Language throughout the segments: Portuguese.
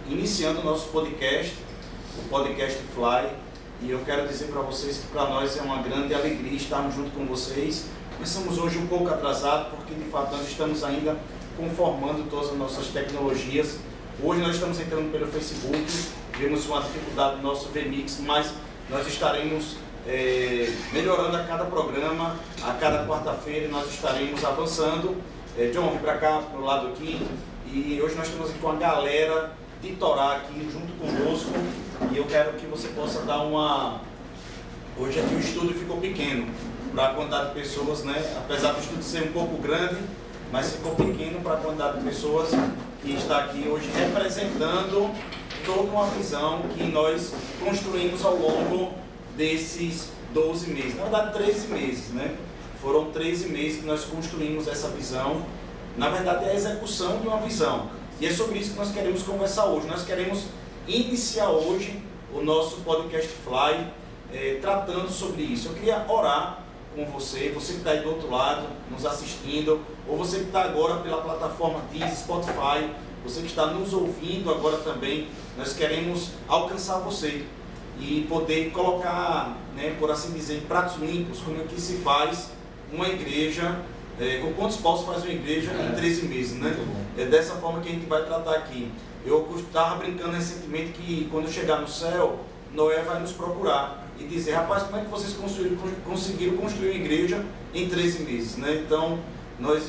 iniciando o nosso podcast, o Podcast Fly, e eu quero dizer para vocês que para nós é uma grande alegria estarmos junto com vocês. Começamos hoje um pouco atrasado, porque de fato nós estamos ainda conformando todas as nossas tecnologias. Hoje nós estamos entrando pelo Facebook, vemos uma dificuldade no nosso VMix, mas nós estaremos melhorando a cada programa, a cada quarta-feira nós estaremos avançando. John, vem para cá, para o lado aqui, e hoje nós estamos aqui com a galera de Torá aqui junto conosco, e eu quero que você possa dar uma... Hoje aqui o estúdio ficou pequeno para a quantidade de pessoas, né? Apesar do estúdio ser um pouco grande, mas ficou pequeno para a quantidade de pessoas que está aqui hoje representando toda uma visão que nós construímos ao longo desses 12 meses, na verdade 13 meses, né? Foram 13 meses que nós construímos essa visão. Na verdade é a execução de uma visão, e é sobre isso que nós queremos conversar hoje. Nós queremos iniciar hoje o nosso Podcast Fly, tratando sobre isso. Eu queria orar com você, você que está aí do outro lado, nos assistindo, ou você que está agora pela plataforma Deezer, Spotify, você que está nos ouvindo agora também. Nós queremos alcançar você e poder colocar, né, por assim dizer, em pratos limpos, como é que se faz uma igreja, com quantos paus faz uma igreja em 13 meses, né? É dessa forma que a gente vai tratar aqui. Eu estava brincando recentemente que quando eu chegar no céu, Noé vai nos procurar e dizer: rapaz, como é que vocês conseguiram construir uma igreja em 13 meses, né? Então, nós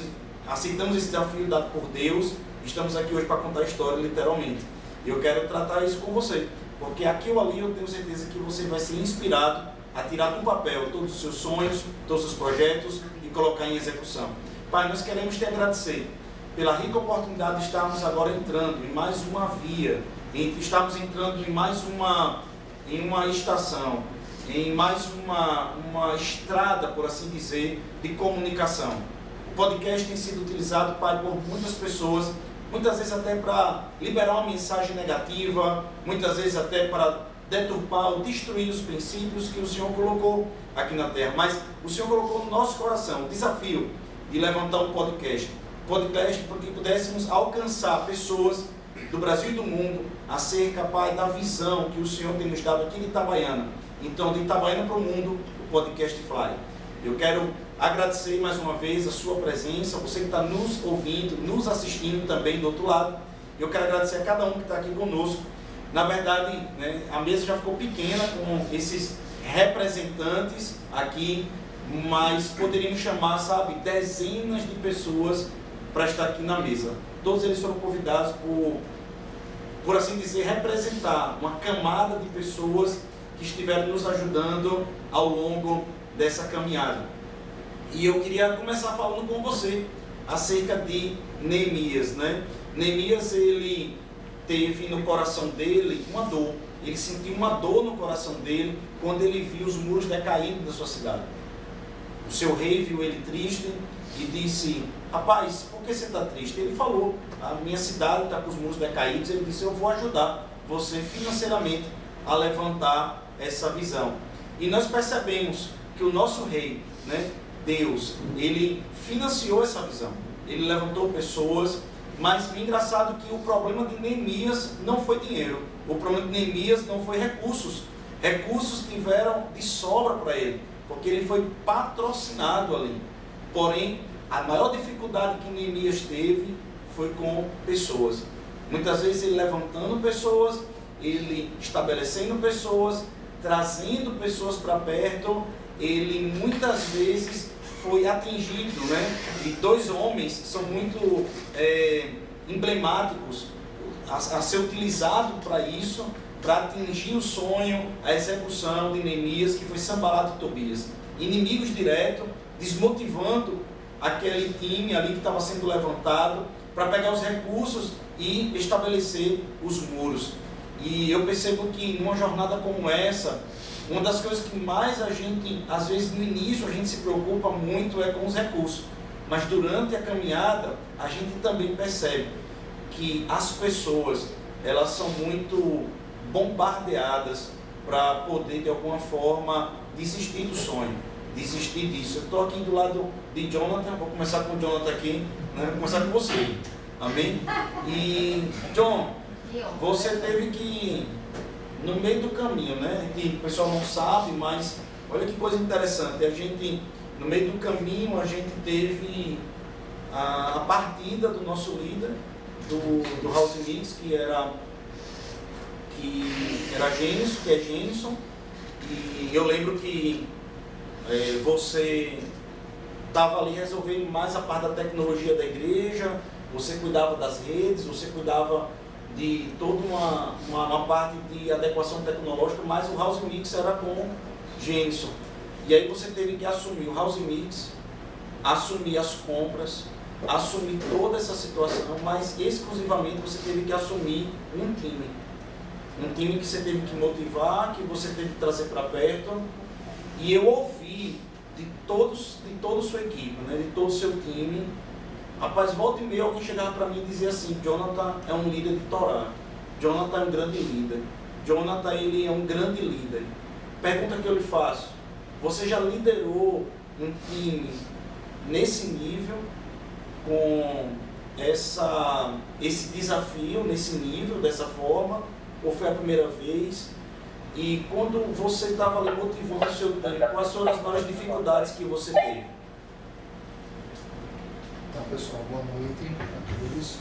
aceitamos esse desafio dado por Deus, estamos aqui hoje para contar a história, literalmente. E eu quero tratar isso com você, porque aqui ou ali eu tenho certeza que você vai ser inspirado a tirar do papel todos os seus sonhos, todos os seus projetos e colocar em execução. Pai, nós queremos te agradecer pela rica oportunidade de estarmos agora entrando em mais uma via, estamos entrando em mais uma estação, em mais uma estrada, por assim dizer, de comunicação. O podcast tem sido utilizado, Pai, por muitas pessoas, muitas vezes até para liberar uma mensagem negativa, muitas vezes até para deturpar ou destruir os princípios que o Senhor colocou aqui na terra. Mas o Senhor colocou no nosso coração o desafio de levantar um podcast para que pudéssemos alcançar pessoas do Brasil e do mundo acerca, Pai, da visão que o Senhor tem nos dado aqui de Itabaiana. Então, de Itabaiana para o mundo, o Podcast Fly. Eu quero agradecer mais uma vez a sua presença, você que está nos ouvindo, nos assistindo também do outro lado. Eu quero agradecer a cada um que está aqui conosco. Na verdade, né, a mesa já ficou pequena com esses representantes aqui, mas poderíamos chamar, sabe, dezenas de pessoas para estar aqui na mesa. Todos eles foram convidados por assim dizer, representar uma camada de pessoas que estiveram nos ajudando ao longo dessa caminhada. E eu queria começar falando com você acerca de Neemias, né? Neemias, ele teve no coração dele uma dor. Ele sentiu uma dor no coração dele quando ele viu os muros decaindo da sua cidade. O seu rei viu ele triste e disse: rapaz, por que você está triste? Ele falou: a minha cidade está com os muros decaídos. Ele disse: eu vou ajudar você financeiramente a levantar essa visão. E nós percebemos que o nosso rei, né, Deus, ele financiou essa visão. Ele levantou pessoas. Mas é engraçado que o problema de Neemias não foi dinheiro. O problema de Neemias não foi recursos. Recursos tiveram de sobra para ele, porque ele foi patrocinado ali. Porém, a maior dificuldade que Neemias teve foi com pessoas. Muitas vezes ele levantando pessoas, ele estabelecendo pessoas, trazendo pessoas para perto, ele muitas vezes foi atingido, né? E dois homens que são muito emblemáticos a ser utilizado para isso, para atingir o sonho, a execução de Neemias, que foi Sanbalat e Tobias. Inimigos diretos, desmotivando aquele time ali que estava sendo levantado para pegar os recursos e estabelecer os muros. E eu percebo que numa jornada como essa, uma das coisas que mais a gente, às vezes no início, a gente se preocupa muito é com os recursos. Mas durante a caminhada, a gente também percebe que as pessoas, elas são muito bombardeadas para poder, de alguma forma, desistir do sonho, desistir disso. Eu estou aqui do lado de Jonathan, vou começar com o Jonathan aqui, né? Vou começar com você. Amém? E, John, você teve que, no meio do caminho, né? O pessoal não sabe, mas olha que coisa interessante. No meio do caminho, a gente teve a partida do nosso líder, do House Mix, que era Gênison, e eu lembro que você estava ali resolvendo mais a parte da tecnologia da igreja, você cuidava das redes, você cuidava de toda uma parte de adequação tecnológica, mas o House Mix era com Gênison. E aí você teve que assumir o House Mix, assumir as compras, assumir toda essa situação, mas exclusivamente você teve que assumir um time que você teve que motivar, que você teve que trazer para perto. E eu ouvi de toda a sua equipe, né, de todo o seu time, rapaz, volta e meia alguém chegava para mim e dizia assim: Jonathan é um líder de Torá, Jonathan é um grande líder, Jonathan ele é um grande líder. Pergunta que eu lhe faço: você já liderou um time nesse nível, com esse desafio, nesse nível, dessa forma, ou foi a primeira vez? E quando você estava ali motivando o seu time, quais foram as maiores dificuldades que você teve? Então, pessoal, boa noite a todos.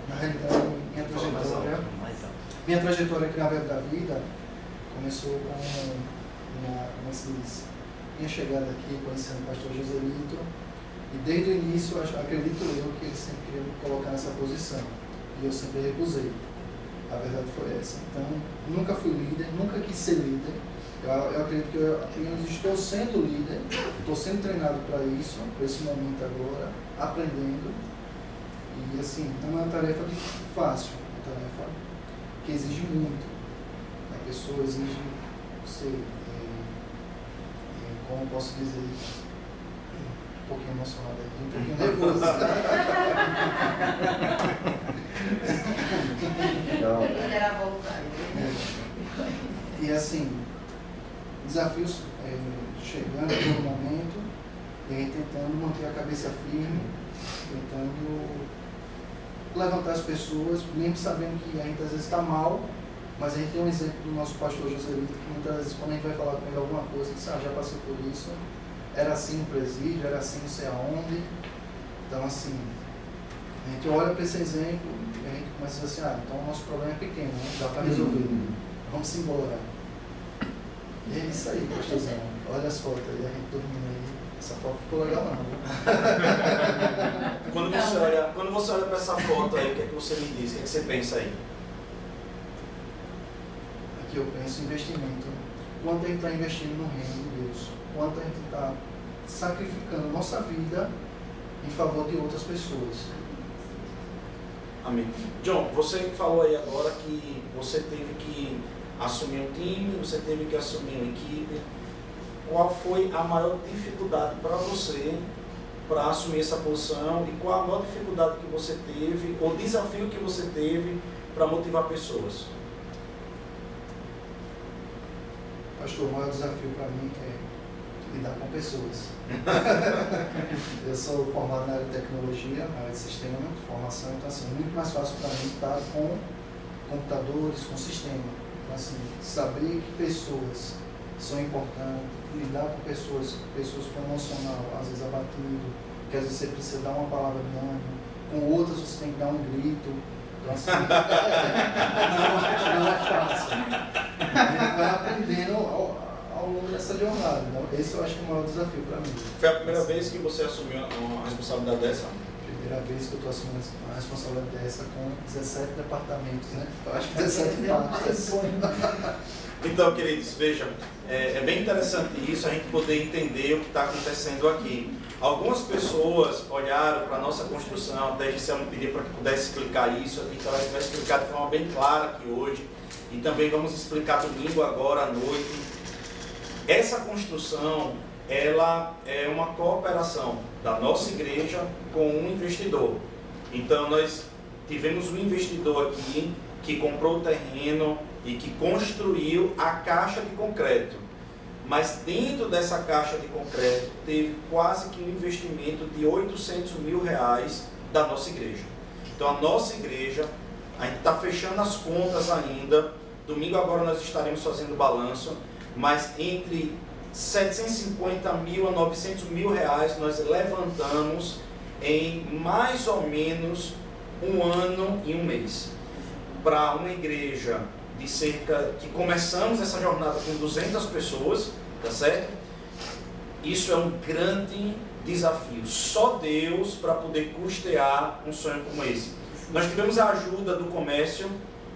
Na realidade, minha trajetória aqui na Verbo da Vida começou minha chegada aqui, conhecendo o pastor Joselito, e desde o início, acredito eu, que ele sempre queria me colocar nessa posição, e eu sempre recusei. A verdade foi essa. Então, nunca fui líder, nunca quis ser líder. Eu acredito que eu apenas estou sendo líder, estou sendo treinado para isso, para esse momento agora, aprendendo. E assim, não é uma tarefa fácil, é uma tarefa que exige muito. A pessoa exige, como eu posso dizer, um pouquinho emocionado aqui, um pouquinho nervoso. Ele era voltado. E assim, desafios chegando no momento, e aí tentando manter a cabeça firme, tentando levantar as pessoas, mesmo sabendo que a gente às vezes está mal, mas a gente tem um exemplo do nosso pastor Joselito, que muitas vezes quando a gente vai falar com ele alguma coisa, ele diz: já passei por isso, era assim no presídio, era assim não sei aonde. Então assim, a gente olha para esse exemplo e a gente começa a dizer assim: então o nosso problema é pequeno, né? Dá para resolver, vamos embora. E é isso aí, pastorzão. Olha as fotos aí, a gente dormindo aí. Essa foto ficou legal não. Quando você olha para essa foto aí, o que é que você me diz? O que é que você pensa aí? Aqui eu penso em investimento. Quanto a gente está investindo no reino de Deus, quanto a gente está sacrificando nossa vida em favor de outras pessoas. Amém. John, você falou aí agora que você teve que assumir um time, você teve que assumir uma equipe. Qual foi a maior dificuldade para você para assumir essa posição, e qual a maior dificuldade que você teve, ou desafio que você teve para motivar pessoas? Pastor, o maior desafio para mim é lidar com pessoas. Eu sou formado na área de tecnologia, na área de sistema, formação, então assim, é muito mais fácil para mim estar com computadores, com sistema. Então assim, saber que pessoas são importantes, lidar com pessoas com emocional, às vezes abatido, que às vezes você precisa dar uma palavra de ânimo, com outras você tem que dar um grito. Então assim, não é fácil. A gente vai aprendendo ao longo dessa jornada. Então, esse eu acho que é o maior desafio para mim. Foi a primeira vez que você assumiu uma responsabilidade dessa? Primeira vez que eu estou assumindo uma responsabilidade dessa com 17 departamentos, né? Eu acho que 17 partes. Então, queridos, vejam, é bem interessante isso, a gente poder entender o que está acontecendo aqui. Algumas pessoas olharam para a nossa construção, até a Gisele me pediu para que pudesse explicar isso, então a gente vai explicar de forma bem clara aqui hoje, e também vamos explicar domingo agora à noite. Essa construção, ela é uma cooperação da nossa igreja com um investidor. Então nós tivemos um investidor aqui que comprou o terreno e que construiu a caixa de concreto. Mas dentro dessa caixa de concreto teve quase que um investimento de R$800 mil da nossa igreja. Então a nossa igreja A gente está fechando as contas ainda. Domingo agora nós estaremos fazendo balanço, mas entre 750 mil a 900 mil reais nós levantamos em mais ou menos 1 ano e 1 mês. Para uma igreja de que começamos essa jornada com 200 pessoas, tá certo? Isso é um grande desafio. Só Deus para poder custear um sonho como esse. Nós tivemos a ajuda do comércio.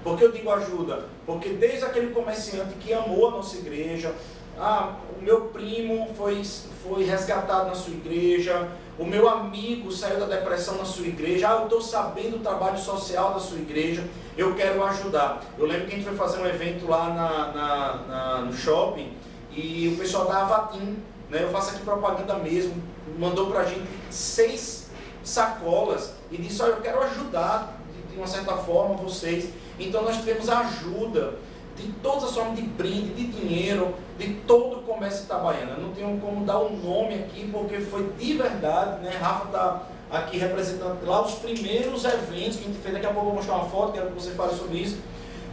Por que eu digo ajuda? Porque desde aquele comerciante que amou a nossa igreja, o meu primo foi resgatado na sua igreja, o meu amigo saiu da depressão na sua igreja, eu estou sabendo do trabalho social da sua igreja, eu quero ajudar. Eu lembro que a gente foi fazer um evento lá no shopping e o pessoal da Avatim, né, eu faço aqui propaganda mesmo, mandou para a gente 6 sacolas e disse, eu quero ajudar de uma certa forma vocês. Então nós tivemos a ajuda de todas as formas de brinde, de dinheiro, de todo o comércio itabaiano. Eu não tenho como dar um nome aqui, porque foi de verdade, né? Rafa está aqui representando lá os primeiros eventos que a gente fez. Daqui a pouco eu vou mostrar uma foto, quero que você fale sobre isso.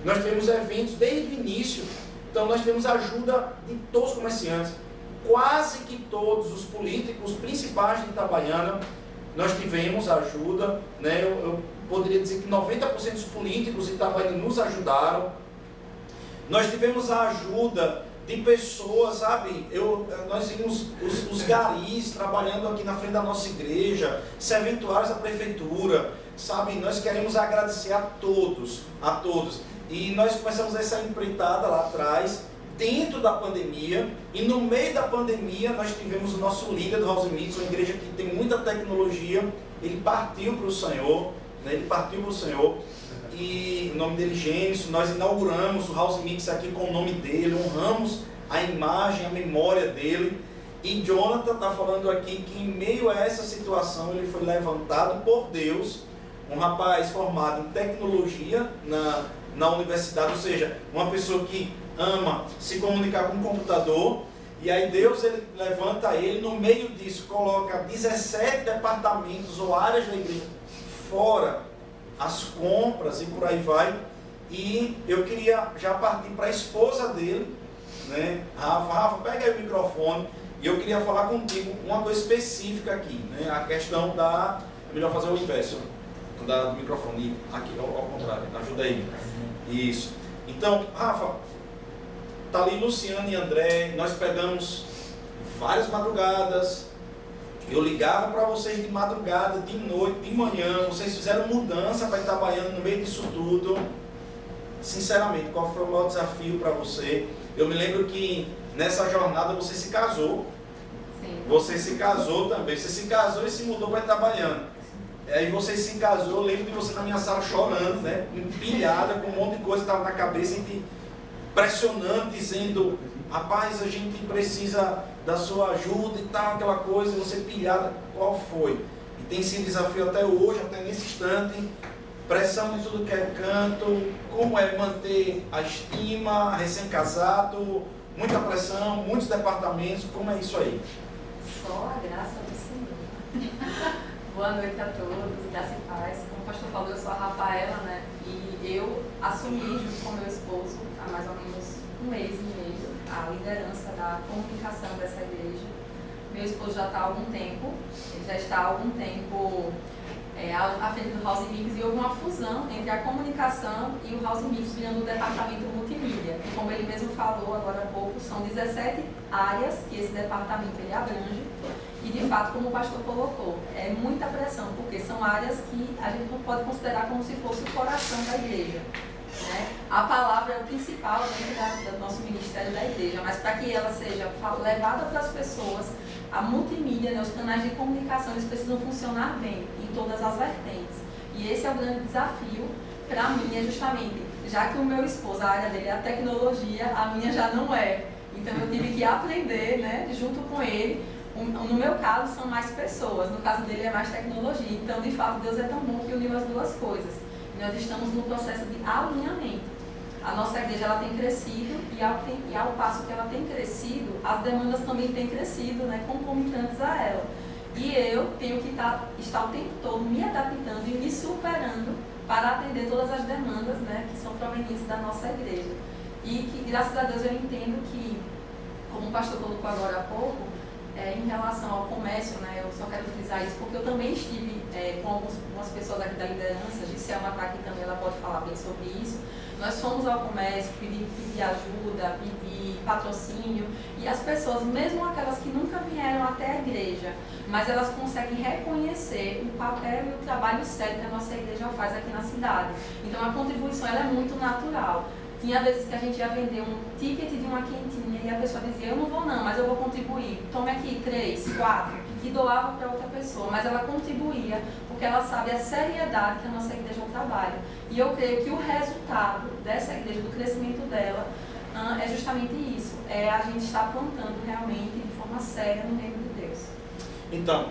Nós tivemos eventos desde o início, então nós tivemos a ajuda de todos os comerciantes. Quase que todos os políticos principais de Itabaiana, nós tivemos ajuda, né? Eu poderia dizer que 90% dos políticos de Itabaiana nos ajudaram. Nós tivemos a ajuda de pessoas, sabe? Nós vimos os garis trabalhando aqui na frente da nossa igreja, serventuários da prefeitura, sabe? Nós queremos agradecer a todos. E nós começamos essa empreitada lá atrás, dentro da pandemia, e no meio da pandemia nós tivemos o nosso líder do House Mix, uma igreja que tem muita tecnologia. Ele partiu para o Senhor, né? E o nome dele, Gênesis. Nós inauguramos o House Mix aqui com o nome dele, honramos a imagem, a memória dele. E Jonathan está falando aqui que em meio a essa situação ele foi levantado por Deus, um rapaz formado em tecnologia na universidade, ou seja, uma pessoa que ama se comunicar com o computador. E aí Deus ele levanta ele, no meio disso coloca 17 departamentos ou áreas da igreja fora, as compras e por aí vai. E eu queria já partir para a esposa dele, né? Rafa, pega aí o microfone. E eu queria falar contigo uma coisa específica aqui, né? A questão da... É melhor fazer o inverso do microfone, aqui, ao contrário, ajuda aí. Isso. Então, Rafa, tá ali Luciano e André, nós pegamos várias madrugadas, eu ligava para vocês de madrugada, de noite, de manhã, vocês fizeram mudança para Itabaiana no meio disso tudo. Sinceramente, qual foi o maior desafio para você? Eu me lembro que nessa jornada você se casou. Sim. Você se casou também, você se casou e se mudou para Itabaiana. Aí você se casou, eu lembro de você na minha sala chorando, né? Empilhada, com um monte de coisa que estava na cabeça, pressionando, dizendo, rapaz, a gente precisa da sua ajuda e tal, aquela coisa, você pilhada. Qual foi? E tem sido desafio até hoje, até nesse instante, pressão de tudo que é canto, como é manter a estima, recém-casado, muita pressão, muitos departamentos, como é isso aí? Só a graça do Senhor. Boa noite a todos, graça e paz. Como o pastor falou, eu sou a Rafaela, né? E eu assumi junto com meu esposo há mais ou menos 1 mês e meio a liderança da comunicação dessa igreja. Meu esposo já está há algum tempo, ele já está há algum tempo à frente do House Mix, e houve uma fusão entre a comunicação e o House Mix virando o departamento multimídia. E como ele mesmo falou agora há pouco, são 17 áreas que esse departamento ele abrange. E de fato, como o pastor colocou, é muita pressão, porque são áreas que a gente não pode considerar como se fosse o coração da igreja, né? A palavra é o principal dentro do nosso ministério da igreja, mas para que ela seja levada para as pessoas, a multimídia, né, os canais de comunicação, eles precisam funcionar bem em todas as vertentes. E esse é o grande desafio para mim, é justamente, já que o meu esposo, a área dele é a tecnologia, a minha já não é. Então eu tive que aprender, né, junto com ele. No meu caso são mais pessoas, no caso dele é mais tecnologia. Então, de fato, Deus é tão bom que uniu as duas coisas. E nós estamos no processo de alinhamento. A nossa igreja ela tem crescido e ao passo que ela tem crescido, as demandas também têm crescido, né, concomitantes a ela. E eu tenho que estar o tempo todo me adaptando e me superando para atender todas as demandas, né, que são provenientes da nossa igreja. E que, graças a Deus, eu entendo que, como o pastor colocou agora há pouco, em relação ao comércio, né, eu só quero frisar isso porque eu também estive com algumas pessoas aqui da liderança, Gisselma está aqui também, ela pode falar bem sobre isso. Nós fomos ao comércio, pedir ajuda, pedir patrocínio, e as pessoas, mesmo aquelas que nunca vieram até a igreja, mas elas conseguem reconhecer o papel e o trabalho sério que a nossa igreja faz aqui na cidade. Então a contribuição ela é muito natural. Tinha vezes que a gente ia vender um ticket de uma quentinha e a pessoa dizia, eu não vou não, mas eu vou contribuir. Tome aqui 3, 4, e doava para outra pessoa. Mas ela contribuía porque ela sabe a seriedade que a nossa igreja trabalha. E eu creio que o resultado dessa igreja, do crescimento dela, é justamente isso. É a gente estar plantando realmente de forma séria no reino de Deus. Então,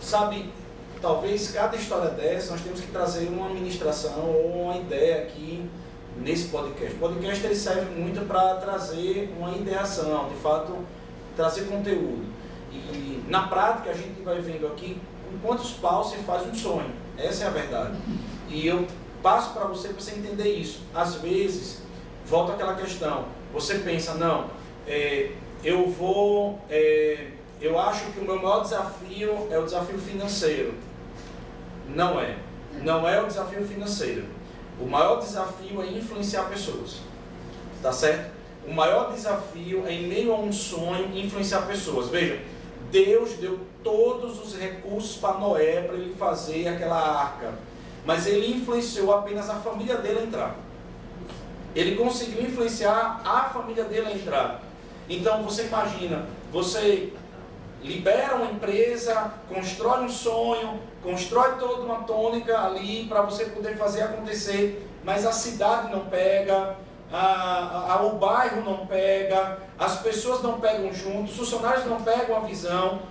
sabe, talvez cada história dessa nós temos que trazer uma ministração ou uma ideia aqui nesse podcast. O podcast ele serve muito para trazer uma ideação, de fato, trazer conteúdo. E na prática a gente vai vendo aqui com quantos paus se faz um sonho. Essa é a verdade. E eu passo para você entender isso. Às vezes, volta àquela questão. Você pensa, não, eu acho que o meu maior desafio é o desafio financeiro. Não é. Não é o desafio financeiro. O maior desafio é influenciar pessoas. Tá certo? O maior desafio é, em meio a um sonho, influenciar pessoas. Veja, Deus deu todos os recursos para Noé para ele fazer aquela arca. Mas ele influenciou apenas a família dele a entrar. Ele conseguiu influenciar a família dele a entrar. Então você imagina, você libera uma empresa, constrói um sonho, constrói toda uma tônica ali para você poder fazer acontecer, mas a cidade não pega, o bairro não pega, as pessoas não pegam junto, os funcionários não pegam a visão.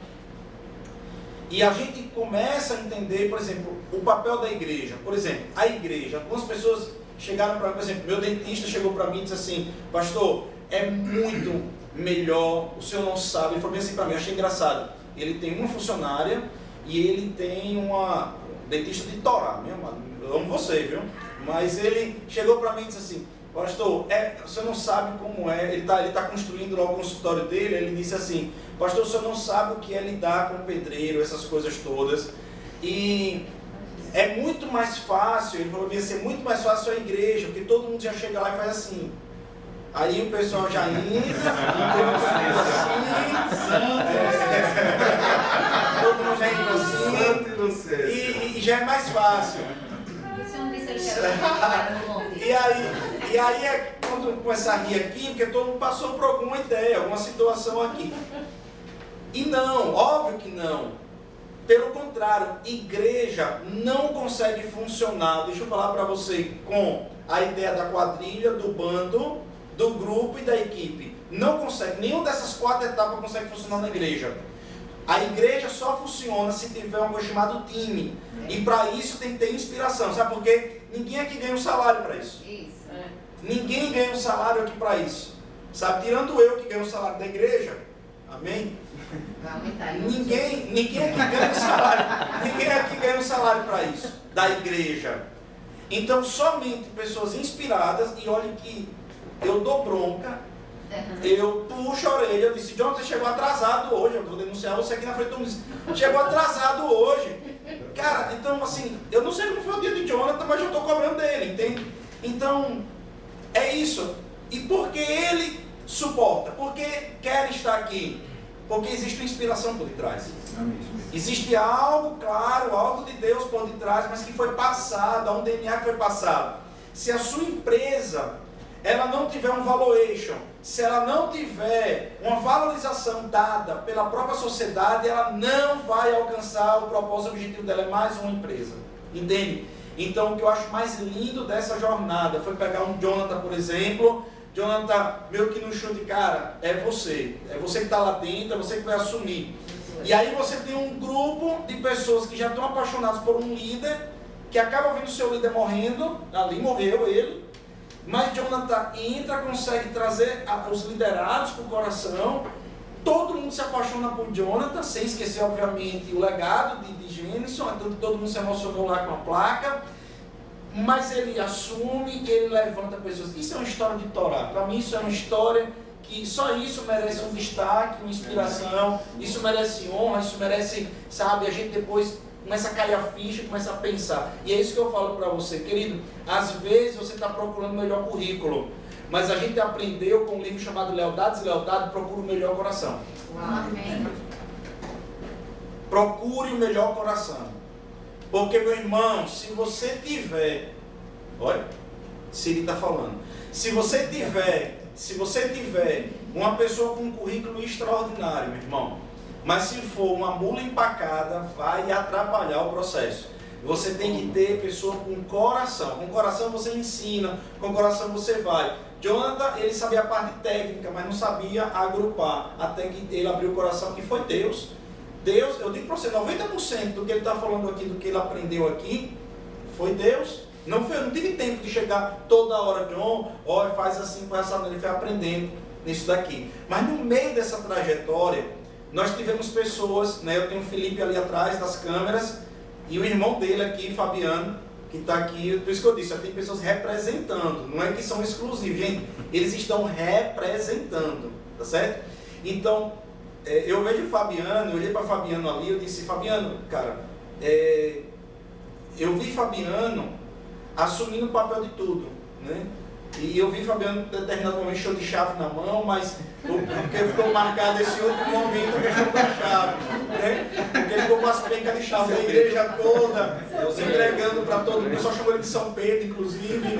E a gente começa a entender, por exemplo, o papel da igreja. Por exemplo, a igreja, algumas pessoas chegaram para mim, por exemplo, meu dentista chegou para mim e disse assim, pastor, é muito melhor, o senhor não sabe. Ele falou assim para mim, eu achei engraçado. Ele tem uma funcionária e ele tem uma dentista de Torá, eu amo você, viu? Mas ele chegou para mim e disse assim, pastor, o senhor não sabe como é, ele tá construindo lá o consultório dele, ele disse assim, pastor, o senhor não sabe o que é lidar com o pedreiro, essas coisas todas, e é muito mais fácil, ele falou, ia ser muito mais fácil a igreja, porque todo mundo já chega lá e faz assim. Aí o pessoal já entra, todo mundo já entra assim, e já é mais fácil. E aí é quando começar a rir aqui, porque todo mundo passou por alguma ideia, alguma situação aqui. E não, óbvio que não. Pelo contrário, igreja não consegue funcionar, deixa eu falar para você, com a ideia da quadrilha, do bando, do grupo e da equipe. Não consegue, nenhuma dessas 4 etapas consegue funcionar na igreja. A igreja só funciona se tiver uma coisa chamada time. E para isso tem que ter inspiração. Sabe por quê? Ninguém aqui ganha um salário para isso. Ninguém ganha um salário aqui para isso. Sabe? Tirando eu que ganho o salário da igreja. Amém? Ninguém aqui ganha um salário. Ninguém aqui ganha um salário para isso. Da igreja. Então somente pessoas inspiradas. E olha que eu dou bronca. Eu puxo a orelha, eu disse, Jonathan, você chegou atrasado hoje, eu vou denunciar você aqui na frente do mundo. Chegou atrasado hoje. Cara, então assim, eu não sei como foi o dia de Jonathan, mas eu estou cobrando dele, entende? Então, é isso. E porque ele suporta? Porque quer estar aqui? Porque existe uma inspiração por detrás. Existe algo, claro, algo de Deus por detrás, mas que foi passado, há um DNA que foi passado. Se a sua empresa ela não tiver um valuation, se ela não tiver uma valorização dada pela própria sociedade, ela não vai alcançar o propósito objetivo dela, é mais uma empresa, entende? Então o que eu acho mais lindo dessa jornada foi pegar um Jonathan, por exemplo. Jonathan, meio que no chute, cara, é você que está lá dentro, é você que vai assumir. E aí você tem um grupo de pessoas que já estão apaixonadas por um líder, que acaba vendo o seu líder morrendo, ali morreu ele, mas Jonathan entra, consegue trazer os liderados para o coração, todo mundo se apaixona por Jonathan, sem esquecer, obviamente, o legado de Jenison, então todo mundo se emocionou lá com a placa, mas ele assume, ele levanta pessoas. Isso é uma história de Torá. Para mim isso é uma história que só isso merece um destaque, uma inspiração, isso merece honra, isso merece, sabe, a gente depois começa a cair a ficha, começa a pensar. E é isso que eu falo para você, querido, às vezes você está procurando o melhor currículo, mas a gente aprendeu com um livro chamado Lealdade e Deslealdade, procura o melhor coração. Amém. Procure o melhor coração. Porque, meu irmão, se você tiver, olha, Siri está falando, se você tiver uma pessoa com um currículo extraordinário, meu irmão, mas se for uma mula empacada, vai atrapalhar o processo. Você tem que ter pessoa com coração. Com coração você ensina, com coração você vai. Jonathan, ele sabia a parte técnica, mas não sabia agrupar, até que ele abriu o coração, e foi Deus. Deus, eu digo para você, 90% do que ele está falando aqui, do que ele aprendeu aqui, foi Deus. Não tive tempo de chegar toda hora, John, olha, faz assim, faz essa, ele foi aprendendo nisso daqui. Mas no meio dessa trajetória, nós tivemos pessoas, né, eu tenho o Felipe ali atrás das câmeras, e o irmão dele aqui, Fabiano, que está aqui, por isso que eu disse, tem pessoas representando, não é que são exclusivos, gente, eles estão representando, tá certo? Então, eu vejo o Fabiano, eu olhei para Fabiano ali, eu disse, Fabiano, cara, eu vi Fabiano assumindo o papel de tudo, né? E eu vi Fabiano em determinado momento show de chave na mão, mas porque ficou marcado esse outro momento, a questão da chave, né? Porque ele ficou com as pencas de chave da igreja toda, entregando para todo mundo, o pessoal chamou ele de São Pedro, inclusive.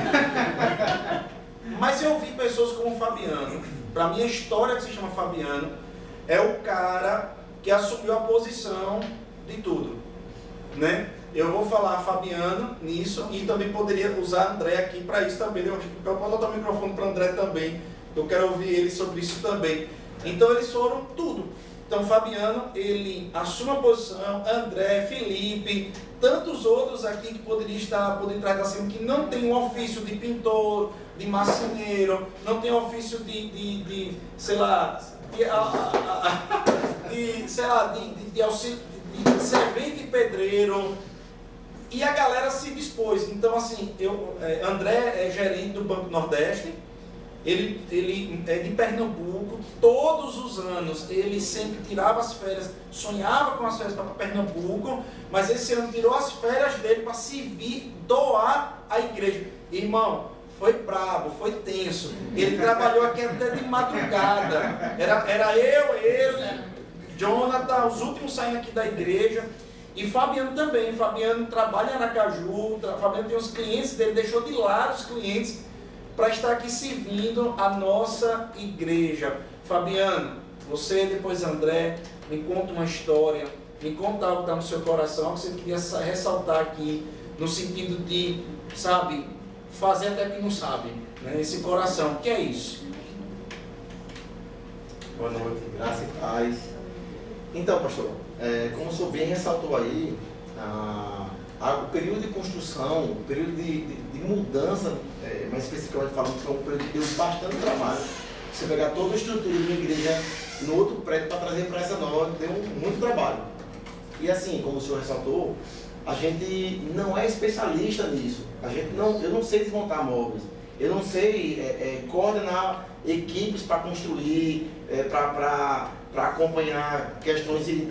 Mas eu vi pessoas como o Fabiano. Para mim a história que se chama Fabiano é o cara que assumiu a posição de tudo, né? Eu vou falar Fabiano nisso e também poderia usar André aqui para isso também. Eu posso botar o microfone para André também. Eu quero ouvir ele sobre isso também. Então eles foram tudo. Então Fabiano, ele assume a posição, André, Felipe, tantos outros aqui que poderiam estar por trás da cena, que não tem um ofício de pintor, de marceneiro, não tem um ofício de sei lá, de auxílio, de servente e pedreiro. E a galera se dispôs. Então, assim, André é gerente do Banco Nordeste, ele é de Pernambuco, todos os anos ele sempre tirava as férias, sonhava com as férias para Pernambuco, mas esse ano tirou as férias dele para servir, doar à igreja. Irmão, foi brabo, foi tenso. Ele trabalhou aqui até de madrugada. Era ele, Jonathan, os últimos saindo aqui da igreja. E Fabiano também. Fabiano trabalha em Aracaju. Fabiano tem os clientes dele, deixou de lado os clientes para estar aqui servindo a nossa igreja. Fabiano, você, depois André, me conta uma história, me conta algo que está no seu coração, que você queria ressaltar aqui, no sentido de, sabe, fazer até que não sabe, né? Esse coração, o que é isso? Boa noite, graça e paz. Então, pastor, como o senhor bem ressaltou aí, o período de construção, o período de mudança, mais especificamente falando, que é um período que deu bastante trabalho. Você pegar toda a estrutura de uma igreja no outro prédio para trazer para essa nova, deu muito trabalho. E assim, como o senhor ressaltou, a gente não é especialista nisso. Eu não sei desmontar móveis, eu não sei coordenar equipes para construir, para acompanhar questões de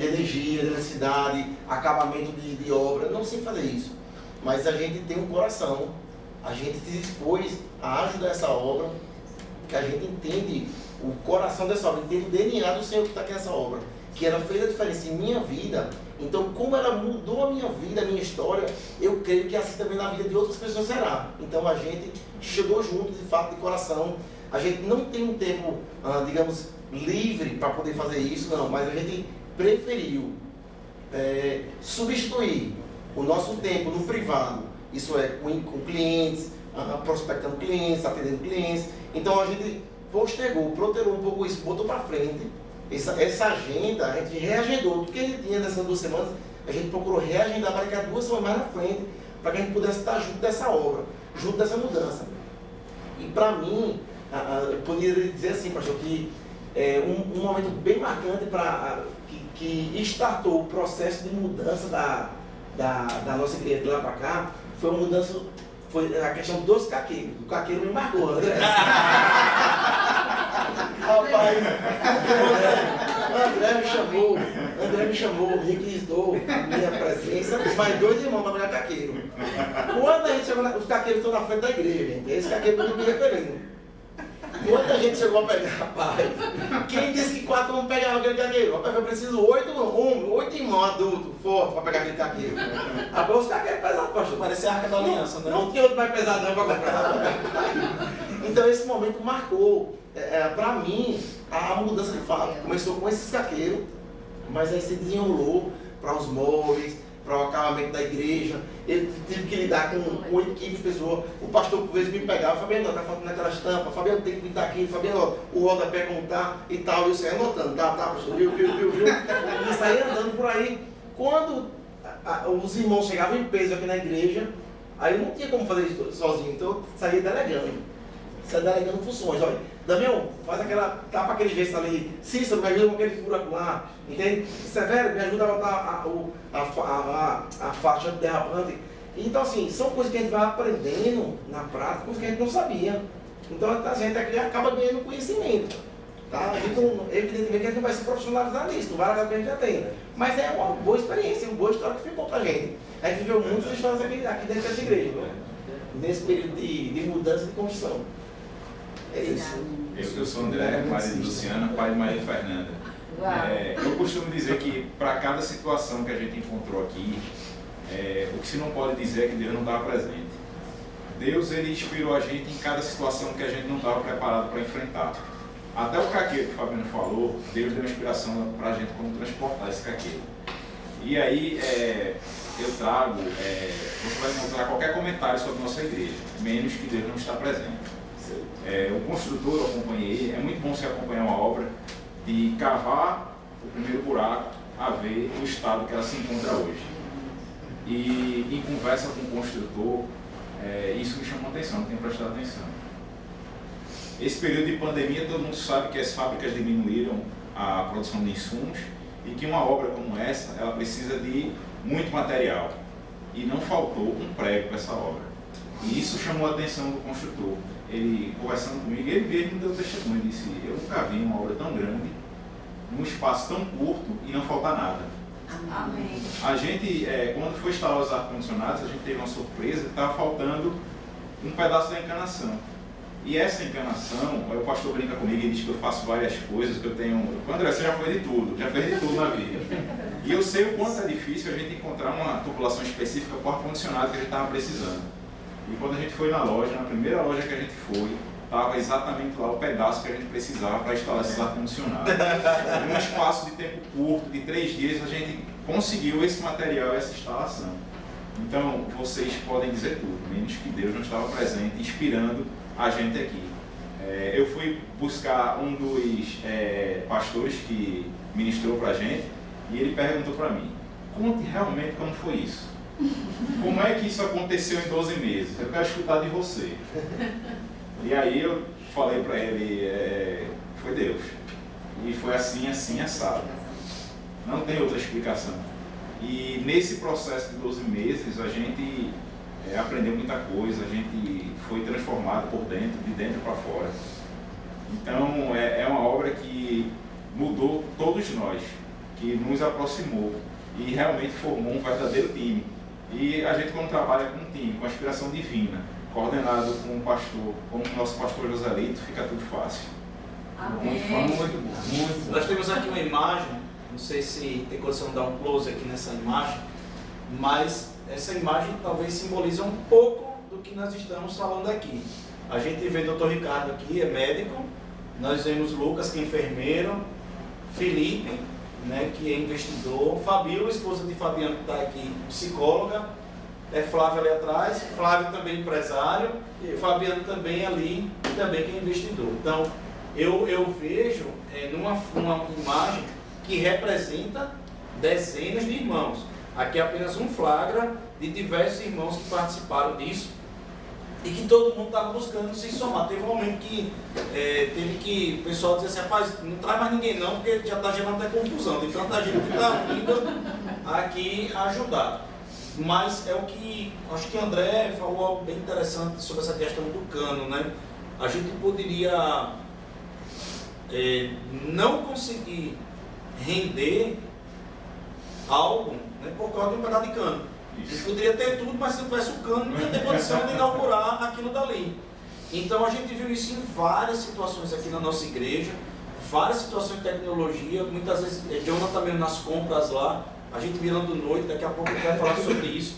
energia, de eletricidade, acabamento de obra. Eu não sei fazer isso, mas a gente tem um coração, a gente se dispôs a ajudar essa obra, que a gente entende o coração dessa obra, entende o DNA do Senhor que está aqui nessa obra, que ela fez a diferença em minha vida. Então, como ela mudou a minha vida, a minha história, eu creio que assim também na vida de outras pessoas será. Então, a gente chegou junto, de fato, de coração. A gente não tem um tempo, digamos, livre para poder fazer isso, não, mas a gente preferiu substituir o nosso tempo no privado, isso é, com clientes, prospectando clientes, atendendo clientes. Então, a gente protelou um pouco isso, botou para frente. Essa agenda, a gente reagendou tudo que a gente tinha nessas 2 semanas, a gente procurou reagendar para daqui a 2 semanas mais na frente, para que a gente pudesse estar junto dessa obra, junto dessa mudança. E para mim, eu poderia dizer assim, pastor, que um momento bem marcante que startou o processo de mudança da nossa igreja de lá para cá, foi uma mudança, foi a questão dos caqueiros. O caqueiro me marcou, André. Rapaz, André me chamou, me requisitou a minha presença, mais 2 irmãos para virar caqueiro. Quando a gente chegou, os caqueiros estão na frente da igreja, gente. Esse caqueiro não me referindo. Quando a gente chegou a pegar, rapaz, quem disse que 4 não pegava aquele caqueiro? Rapaz, eu preciso 8 irmãos adultos, fortes, para pegar aquele caqueiro. Rapaz, os caqueiros pesados, pastor. Parecia a Arca da Aliança, né? Não tinha outro mais pesado não para comprar. Então esse momento marcou, para mim, a mudança de fato. Começou com esses caqueiros, mas aí se desenrolou para os móveis, para o acabamento da igreja. Eu tive que lidar com equipe de pessoas. O pastor por vezes me pegava, Fabiano, tá faltando aquelas tampas, Fabiano tem que pintar aqui, Fabiano, o rodapé como tá e tal. E eu saía anotando, tá, pastor, viu. E saía andando por aí. Quando os irmãos chegavam em peso aqui na igreja, aí eu não tinha como fazer isso sozinho, então eu saía delegando funções. Olha, Damião, faz aquela, tapa aqueles gestos ali, Cícero, me ajuda com aquele furaco lá, entende? Severo, me ajuda a botar a faixa derrapante. Então, assim, são coisas que a gente vai aprendendo na prática, coisas que a gente não sabia. Então, a gente aqui acaba ganhando conhecimento. Tá? A gente não, evidentemente, a gente não vai se profissionalizar nisso, não vai largar o que a gente já tem. Mas é uma boa experiência, uma boa história que ficou pra gente. A gente viveu muitas histórias aqui dentro dessa igreja, né? Nesse período de mudança de construção. É isso. Eu sou André, pai de Luciana, pai de Maria Fernanda. Eu costumo dizer que para cada situação que a gente encontrou aqui, o que se não pode dizer é que Deus não estava presente. Deus, ele inspirou a gente em cada situação que a gente não estava preparado para enfrentar. Até o caqueiro que o Fabiano falou, Deus deu inspiração para a gente como transportar esse caqueiro. E aí eu trago, você vai encontrar qualquer comentário sobre a nossa igreja, menos que Deus não está presente. O construtor, eu acompanhei, é muito bom você acompanhar uma obra, de cavar o primeiro buraco a ver o estado que ela se encontra hoje. E em conversa com o construtor, isso me chamou a atenção, eu tenho prestado atenção. Esse período de pandemia, todo mundo sabe que as fábricas diminuíram a produção de insumos e que uma obra como essa, ela precisa de muito material. E não faltou um prego para essa obra. E isso chamou a atenção do construtor. Ele, conversando comigo, ele mesmo deu testemunho, disse: eu nunca vi uma obra tão grande, num espaço tão curto e não faltar nada. Amém. A gente, quando foi instalar os ar-condicionados, a gente teve uma surpresa que estava faltando um pedaço da encanação. E essa encanação, o pastor brinca comigo e diz que eu faço várias coisas, que eu tenho... André, você já fez de tudo na vida. E eu sei o quanto é difícil a gente encontrar uma tubulação específica para o ar-condicionado que a gente estava precisando. E quando a gente foi na loja, na primeira loja que a gente foi, estava exatamente lá o pedaço que a gente precisava para instalar esses ar-condicionados. Em um espaço de tempo curto, de 3 dias, a gente conseguiu esse material, essa instalação. Então, vocês podem dizer tudo, menos que Deus não estava presente, inspirando a gente aqui. Eu fui buscar um dos pastores que ministrou para a gente, e ele perguntou para mim: conte realmente como foi isso. Como é que isso aconteceu em 12 meses? Eu quero escutar de você. E aí eu falei para ele, foi Deus. E foi assim, assim, assado. Não tem outra explicação. E nesse processo de 12 meses a gente aprendeu muita coisa, a gente foi transformado por dentro, de dentro para fora. Então é uma obra que mudou todos nós, que nos aproximou e realmente formou um verdadeiro time. E a gente, quando trabalha com um time, com a inspiração divina, coordenado com um pastor, como o nosso pastor Joselito, fica tudo fácil. Amém. Muito bom. Nós temos aqui uma imagem, não sei se tem condição de dar um close aqui nessa imagem, mas essa imagem talvez simbolize um pouco do que nós estamos falando aqui. A gente vê o Dr. Ricardo aqui, é médico, nós vemos Lucas, que é enfermeiro, Felipe, né, que é investidor, Fabíola, esposa de Fabiano, que está aqui, psicóloga, Flávio ali atrás, Flávio também empresário, e Fabiano também ali, também que é investidor. Então, eu vejo numa imagem que representa dezenas de irmãos. Aqui é apenas um flagra de diversos irmãos que participaram disso e que todo mundo estava buscando se somar. Teve um momento que teve que o pessoal dizer assim: rapaz, não traz mais ninguém não, porque já está gerando até confusão, tem tanta gente que está vindo aqui ajudar. Mas é o que, acho que André falou algo bem interessante sobre essa questão do cano, né? A gente poderia não conseguir render algo, né, por causa de um pedaço de cano. A gente poderia ter tudo, mas se não tivesse o cano, não ia ter condição de inaugurar aquilo dali. Então a gente viu isso em várias situações aqui na nossa igreja, várias situações de tecnologia, muitas vezes, Jonathan mesmo nas compras lá, a gente virando noite, daqui a pouco a gente vai falar sobre isso.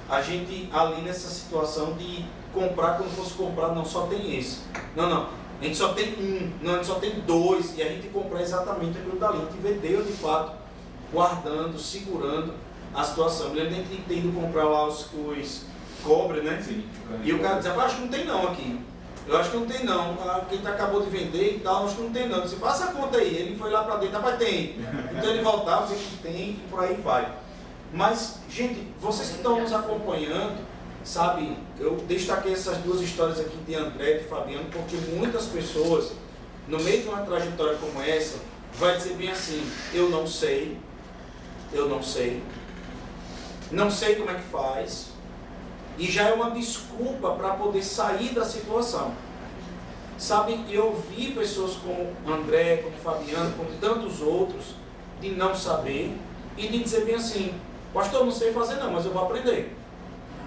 A gente ali nessa situação de comprar quando fosse comprar, não, só tem esse. Não, a gente só tem um, não, a gente só tem dois, e a gente comprar exatamente aquilo dali. A gente vê Deus de fato guardando, segurando a situação. Eu lembro de a gente tendo comprar lá os cobre, né? Sim. E o cara dizia, acho que não tem não aqui. Eu acho que não tem não. Quem acabou de vender e tal, acho que não tem não. Você faça a conta aí. Ele foi lá para dentro, rapaz, tem. Então ele voltava, dizia que tem e por aí vai. Mas, gente, vocês que estão nos acompanhando, sabe, eu destaquei essas duas histórias aqui de André e de Fabiano, porque muitas pessoas, no meio de uma trajetória como essa, vai dizer bem assim, eu não sei como é que faz, e já é uma desculpa para poder sair da situação. Sabe, eu vi pessoas como André, como Fabiano, como tantos outros, de não saber e de dizer bem assim, pastor, eu não sei fazer não, mas eu vou aprender.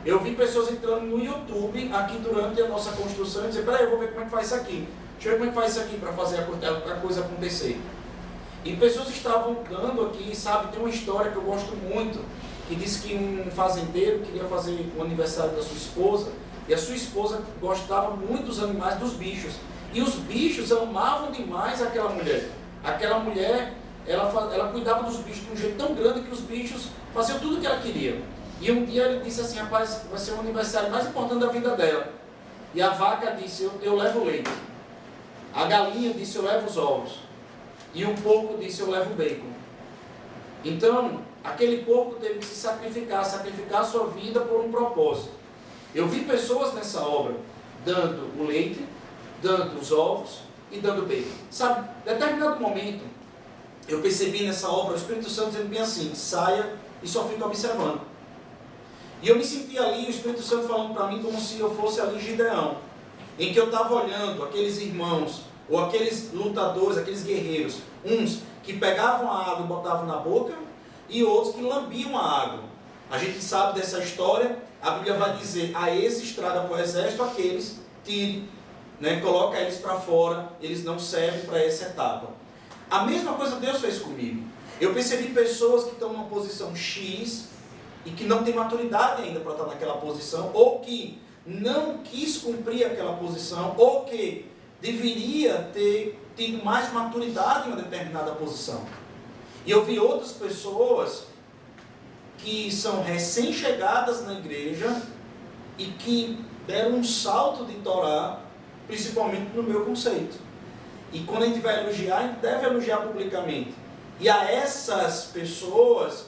Eu vi pessoas entrando no YouTube aqui durante a nossa construção e dizer, peraí, eu vou ver como é que faz isso aqui. Deixa eu ver como é que faz isso aqui para fazer a coisa acontecer. E pessoas estavam dando aqui, sabe, tem uma história que eu gosto muito, que diz que um fazendeiro queria fazer o aniversário da sua esposa, e a sua esposa gostava muito dos animais, dos bichos. E os bichos amavam demais aquela mulher. Aquela mulher, ela cuidava dos bichos de um jeito tão grande que os bichos faziam tudo o que ela queria. E um dia ele disse assim, rapaz, vai ser o aniversário mais importante da vida dela. E a vaca disse, eu levo o leite. A galinha disse, eu levo os ovos. E um porco disse, eu levo o bacon. Então, aquele porco teve que se sacrificar a sua vida por um propósito. Eu vi pessoas nessa obra dando o leite, dando os ovos e dando o bacon. Sabe, em determinado momento, eu percebi nessa obra o Espírito Santo dizendo bem assim, saia e só fica observando. E eu me senti ali, o Espírito Santo falando para mim como se eu fosse ali Gideão, em que eu estava olhando aqueles irmãos, ou aqueles lutadores, aqueles guerreiros, uns que pegavam a água e botavam na boca, e outros que lambiam a água. A gente sabe dessa história, a Bíblia vai dizer, a esses traga para o exército, aqueles tire, né, coloca eles para fora, eles não servem para essa etapa. A mesma coisa Deus fez comigo. Eu percebi pessoas que estão numa posição X, e que não tem maturidade ainda para estar naquela posição, ou que não quis cumprir aquela posição, ou que deveria ter tido mais maturidade em uma determinada posição. E eu vi outras pessoas que são recém-chegadas na igreja e que deram um salto de Torá, principalmente no meu conceito. E quando a gente vai elogiar, a gente deve elogiar publicamente. E a essas pessoas,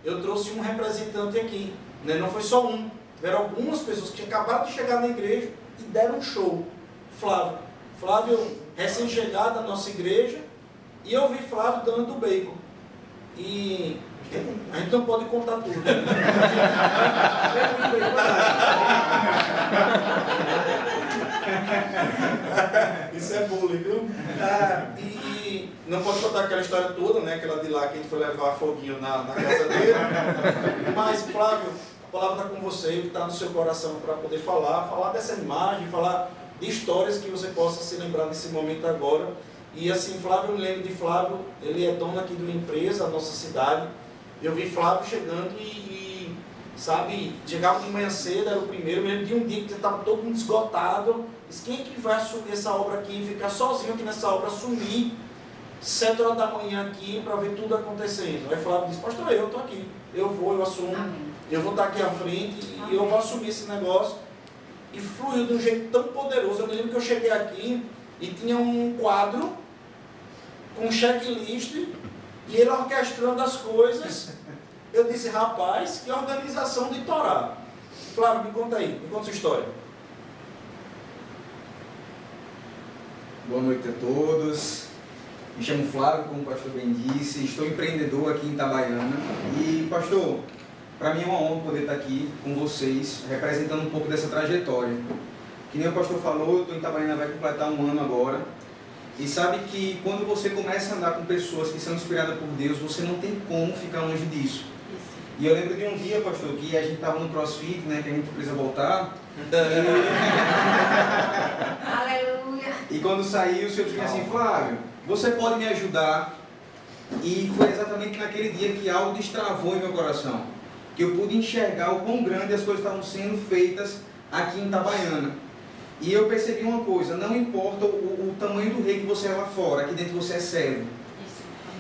eu trouxe um representante aqui, né? Não foi só um, tiveram algumas pessoas que tinham acabado de chegar na igreja e deram um show. Flávio recém-chegado na nossa igreja, e eu vi Flávio dando bacon. E a gente não pode contar tudo. Isso é bullying, viu? E não pode contar aquela história toda, né? Aquela de lá que a gente foi levar foguinho na casa dele. Mas, Flávio, a palavra está com você, o que está no seu coração para poder falar dessa imagem, falar de histórias que você possa se lembrar nesse momento agora. E assim, Flávio, eu me lembro de Flávio, ele é dono aqui de uma empresa, a nossa cidade. Eu vi Flávio chegando e sabe, chegava de manhã cedo, era o primeiro. Eu me lembro de um dia que estava todo mundo esgotado. Disse, quem é que vai assumir essa obra aqui, ficar sozinho aqui nessa obra, assumir 7 horas da manhã aqui para ver tudo acontecendo? Aí Flávio disse, pastor, eu estou aqui, eu vou, eu assumo, eu vou estar aqui à frente e eu vou assumir esse negócio. E fluiu de um jeito tão poderoso. Eu me lembro que eu cheguei aqui e tinha um quadro com um checklist e ele orquestrando as coisas. Eu disse, rapaz, que organização de Torá. Flávio, me conta aí, me conta sua história. Boa noite a todos. Me chamo Flávio, como o pastor bem disse, estou empreendedor aqui em Itabaiana. E, pastor, Para mim é uma honra poder estar aqui com vocês, representando um pouco dessa trajetória. Que nem o pastor falou, eu estou em Itabaiana, vai completar 1 ano agora. E sabe que quando você começa a andar com pessoas que são inspiradas por Deus, você não tem como ficar longe disso. E eu lembro de um dia, pastor, que a gente estava no CrossFit, né, que a gente precisa voltar. Aleluia! E quando saiu, o senhor disse assim, Flávio, você pode me ajudar? E foi exatamente naquele dia que algo destravou em meu coração. Que eu pude enxergar o quão grande as coisas estavam sendo feitas aqui em Itabaiana. E eu percebi uma coisa, não importa o tamanho do rei que você é lá fora, aqui dentro você é servo.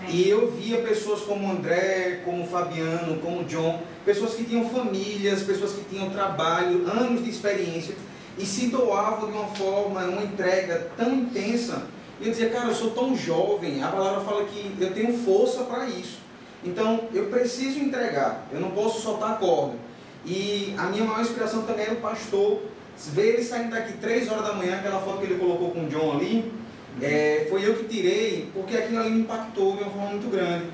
E eu via pessoas como André, como Fabiano, como John, pessoas que tinham famílias, pessoas que tinham trabalho, anos de experiência, e se doavam de uma forma, uma entrega tão intensa. E eu dizia, cara, eu sou tão jovem, a palavra fala que eu tenho força para isso. Então, eu preciso entregar, eu não posso soltar a corda. E a minha maior inspiração também era o pastor. Ver ele saindo daqui 3 horas da manhã, aquela foto que ele colocou com o John ali, foi eu que tirei, porque aquilo ali me impactou de uma forma muito grande.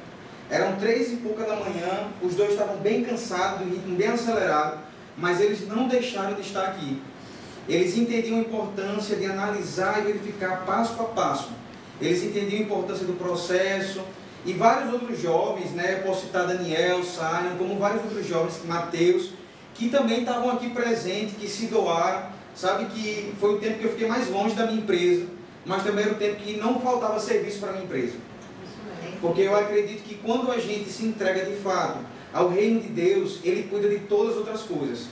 Eram 3 e pouca da manhã, os dois estavam bem cansados, do ritmo bem acelerado, mas eles não deixaram de estar aqui. Eles entendiam a importância de analisar e verificar passo a passo. Eles entendiam a importância do processo. E vários outros jovens, né, posso citar Daniel, Sário, como vários outros jovens, Mateus, que também estavam aqui presentes, que se doaram. Sabe que foi o tempo que eu fiquei mais longe da minha empresa, mas também era o tempo que não faltava serviço para a minha empresa. Porque eu acredito que quando a gente se entrega de fato ao reino de Deus, Ele cuida de todas as outras coisas.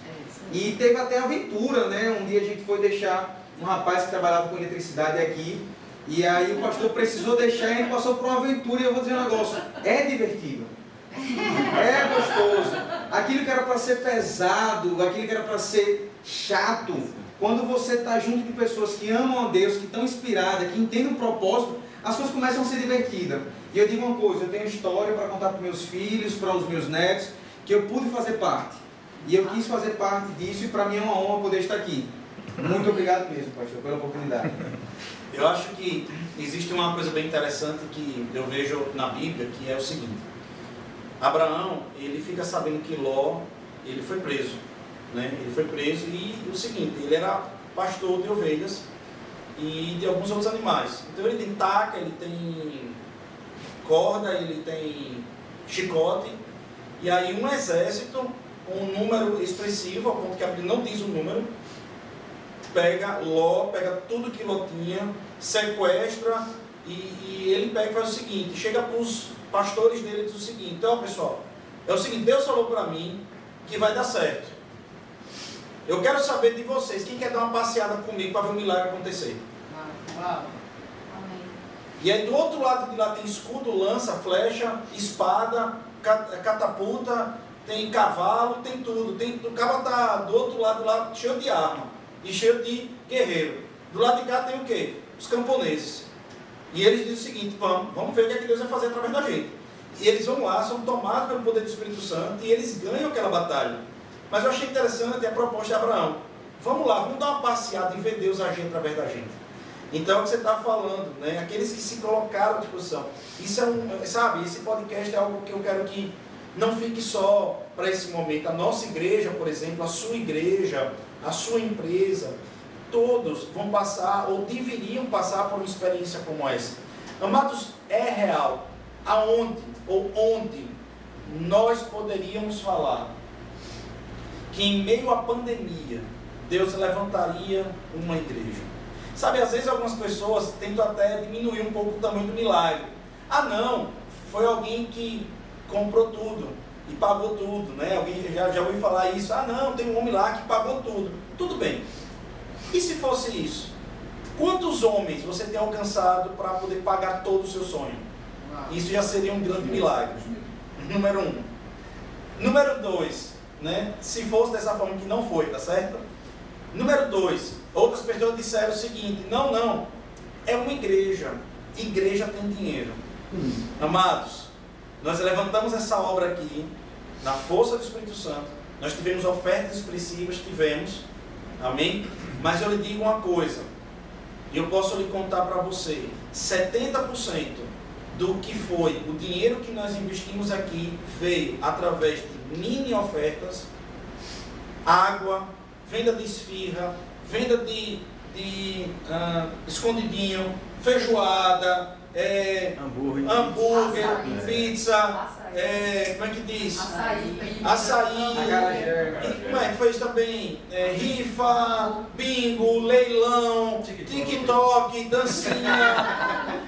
E teve até aventura, né? Um dia a gente foi deixar um rapaz que trabalhava com eletricidade aqui, e aí o pastor precisou deixar e ele passou por uma aventura, e eu vou dizer um negócio, é divertido. É gostoso. Aquilo que era para ser pesado, aquilo que era para ser chato, quando você está junto de pessoas que amam a Deus, que estão inspiradas, que entendem o propósito, as coisas começam a ser divertidas. E eu digo uma coisa, eu tenho história para contar para meus filhos, para os meus netos, que eu pude fazer parte. E eu quis fazer parte disso, e para mim é uma honra poder estar aqui. Muito obrigado mesmo, pastor, pela oportunidade. Eu acho que existe uma coisa bem interessante que eu vejo na Bíblia, que é o seguinte. Abraão, ele fica sabendo que Ló, ele foi preso, né? Ele foi preso e o seguinte, ele era pastor de ovelhas e de alguns outros animais. Então ele tem taca, ele tem corda, ele tem chicote, e aí um exército, um número expressivo, ao ponto que a Bíblia não diz o número, pega Ló, pega tudo que Ló tinha, sequestra e ele pega e faz o seguinte, chega para os pastores dele e diz o seguinte, então pessoal, é o seguinte, Deus falou para mim que vai dar certo. Eu quero saber de vocês, quem quer dar uma passeada comigo para ver o milagre acontecer? E aí do outro lado de lá tem escudo, lança, flecha, espada, catapulta, tem cavalo, tem tudo. O cara está do outro lado lá cheio de arma e cheio de guerreiro. Do lado de cá tem o quê? Os camponeses. E eles dizem o seguinte, vamos ver o que é que Deus vai fazer através da gente. E eles vão lá, são tomados pelo poder do Espírito Santo e eles ganham aquela batalha. Mas eu achei interessante a proposta de Abraão. Vamos lá, vamos dar uma passeada e ver Deus agir através da gente. Então é o que você está falando, né? Aqueles que se colocaram à disposição. Isso é sabe, esse podcast é algo que eu quero que não fique só para esse momento. A nossa igreja, por exemplo, a sua igreja, a sua empresa, todos vão passar ou deveriam passar por uma experiência como essa. Amados, é real. Aonde ou onde nós poderíamos falar que em meio à pandemia Deus levantaria uma igreja? Sabe, às vezes algumas pessoas tentam até diminuir um pouco o tamanho do milagre. Ah não, foi alguém que comprou tudo e pagou tudo, né? Alguém já ouviu falar isso. Ah não, tem um homem lá que pagou tudo. Tudo bem. E se fosse isso? Quantos homens você tem alcançado para poder pagar todo o seu sonho? Isso já seria um grande milagre. Número 1. Número 2, né? Se fosse dessa forma, que não foi, tá certo? Número 2, outras pessoas disseram o seguinte, não, é uma igreja. Igreja tem dinheiro. Amados, nós levantamos essa obra aqui, na força do Espírito Santo, nós tivemos ofertas expressivas, amém? Mas eu lhe digo uma coisa, e eu posso lhe contar para você, 70% do que foi o dinheiro que nós investimos aqui, veio através de mini ofertas, água, venda de esfirra, venda de escondidinho, feijoada, hambúrguer, pizza, como é que diz? Açaí, como é que fez também? Rifa, bingo, leilão, TikTok, dancinha,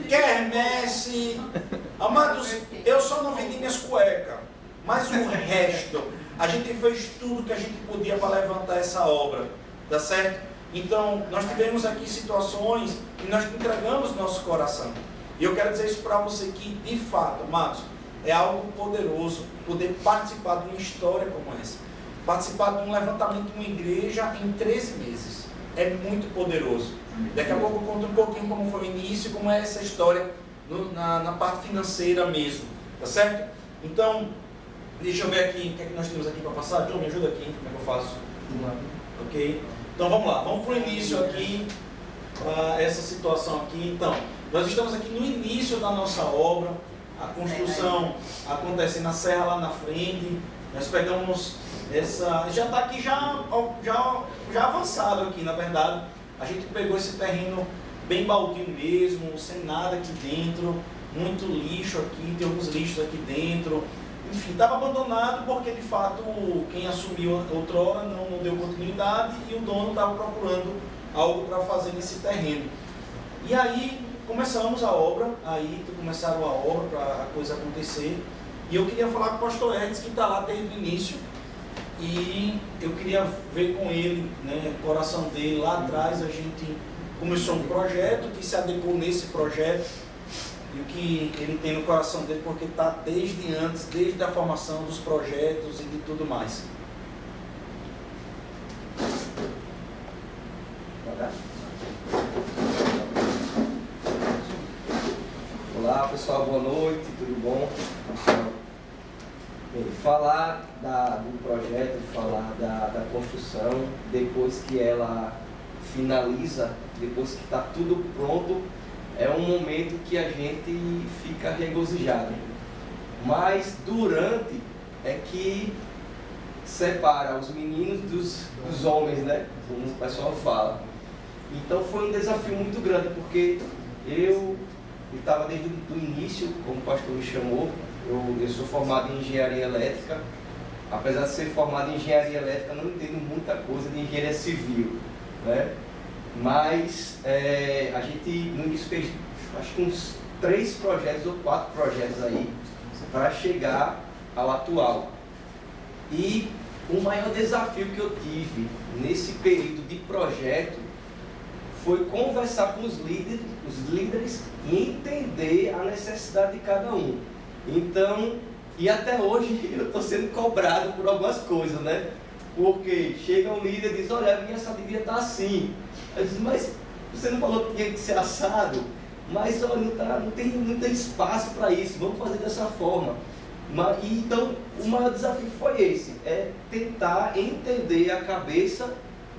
quermesse. Amados, eu só não vendi minhas cuecas, mas o resto, a gente fez tudo que a gente podia para levantar essa obra, tá certo? Então, nós tivemos aqui situações e nós entregamos nosso coração. E eu quero dizer isso para você que, de fato, amados, é algo poderoso poder participar de uma história como essa. Participar de um levantamento de uma igreja em 13 meses. É muito poderoso. Daqui a pouco eu conto um pouquinho como foi o início, como é essa história na parte financeira mesmo. Tá certo? Então, deixa eu ver aqui o que é que nós temos aqui para passar. John, me ajuda aqui, como é que eu faço? Ok? Então vamos lá, vamos para o início aqui, para essa situação aqui. Então, nós estamos aqui no início da nossa obra, a construção acontece na serra lá na frente. Nós pegamos essa, já está aqui já avançado aqui, na verdade. A gente pegou esse terreno bem baldio mesmo, sem nada aqui dentro, muito lixo aqui, tem alguns lixos aqui dentro. Enfim, estava abandonado porque, de fato, quem assumiu outrora não deu continuidade e o dono estava procurando algo para fazer nesse terreno. E aí começamos a obra, começaram a obra para a coisa acontecer. E eu queria falar com o pastor Hertz, que está lá desde o início, e eu queria ver com ele, né, o coração dele. Lá atrás a gente começou um projeto que se adequou nesse projeto, e o que ele tem no coração dele, porque está desde antes, desde a formação dos projetos e de tudo mais. Olá pessoal, boa noite, tudo bom? Falar do projeto, falar da construção, depois que ela finaliza, depois que está tudo pronto, é um momento que a gente fica regozijado. Mas durante é que separa os meninos dos homens, né? Como o pessoal fala. Então foi um desafio muito grande, porque eu estava desde o início, como o pastor me chamou. Eu sou formado em engenharia elétrica. Apesar de ser formado em engenharia elétrica, não entendo muita coisa de engenharia civil, né? Mas a gente no início fez acho que uns 3 projetos ou 4 projetos aí para chegar ao atual. E o maior desafio que eu tive nesse período de projeto foi conversar com os líderes e entender a necessidade de cada um. Então, e até hoje eu estou sendo cobrado por algumas coisas, né? Porque chega um líder e diz, olha, a minha essa devia estar assim. Eu disse, mas você não falou que tinha que ser assado? Mas olha, não tem espaço para isso, vamos fazer dessa forma. Então, o maior desafio foi esse, é tentar entender a cabeça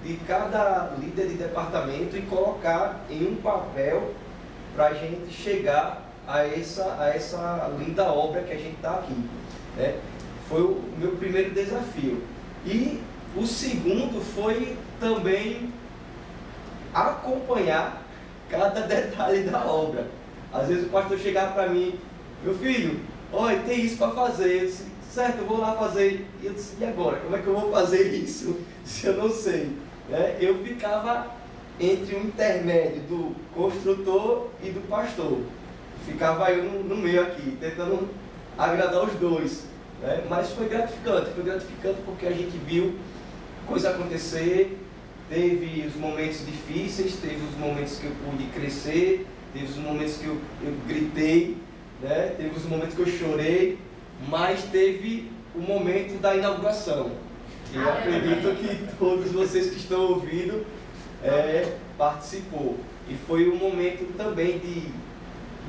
de cada líder de departamento e colocar em um papel para a gente chegar a essa linda obra que a gente está aqui, né? Foi o meu primeiro desafio. E o segundo foi também acompanhar cada detalhe da obra. Às vezes o pastor chegava para mim, meu filho, olha, tem isso para fazer. Eu disse, certo, eu vou lá fazer. E eu disse, e agora? Como é que eu vou fazer isso se eu não sei? Eu ficava entre o intermédio do construtor e do pastor. Ficava eu no meio aqui, tentando agradar os dois, né? Mas foi gratificante porque a gente viu coisa acontecer. Teve os momentos difíceis, teve os momentos que eu pude crescer, teve os momentos que eu gritei, né? Teve os momentos que eu chorei, mas teve o momento da inauguração. E eu acredito que todos vocês que estão ouvindo participou. E foi um momento também de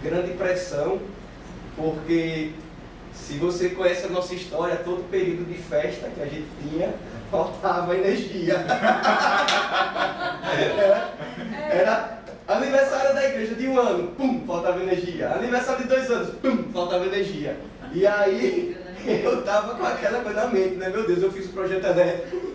grande pressão, porque se você conhece a nossa história, todo período de festa que a gente tinha, faltava energia. Aniversário da igreja de 1 ano, pum, faltava energia. Aniversário de 2 anos, pum, faltava energia. E aí eu tava com aquela coisa na mente, né? Meu Deus, eu fiz o projeto elétrico.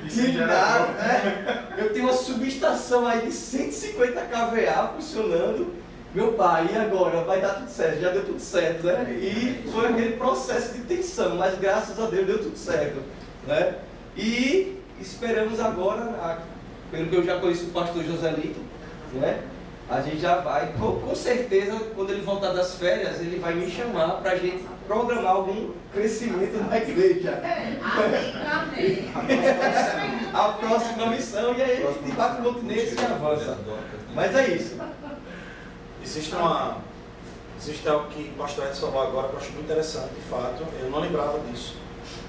Que nada, né? Eu tenho uma subestação aí de 150 kVA funcionando. Meu pai, e agora? Vai dar tudo certo, já deu tudo certo, né? E foi aquele processo de tensão, mas graças a Deus deu tudo certo, né? E esperamos agora, pelo que eu já conheço o pastor Joselito, né? A gente já vai, com certeza, quando ele voltar das férias, ele vai me chamar para a gente programar algum crescimento na igreja. Amém. A próxima missão, e aí a gente vai para o continente e avança. Mas é isso. Existe algo que o pastor Edson falou agora que eu acho muito interessante, de fato. Eu não lembrava disso,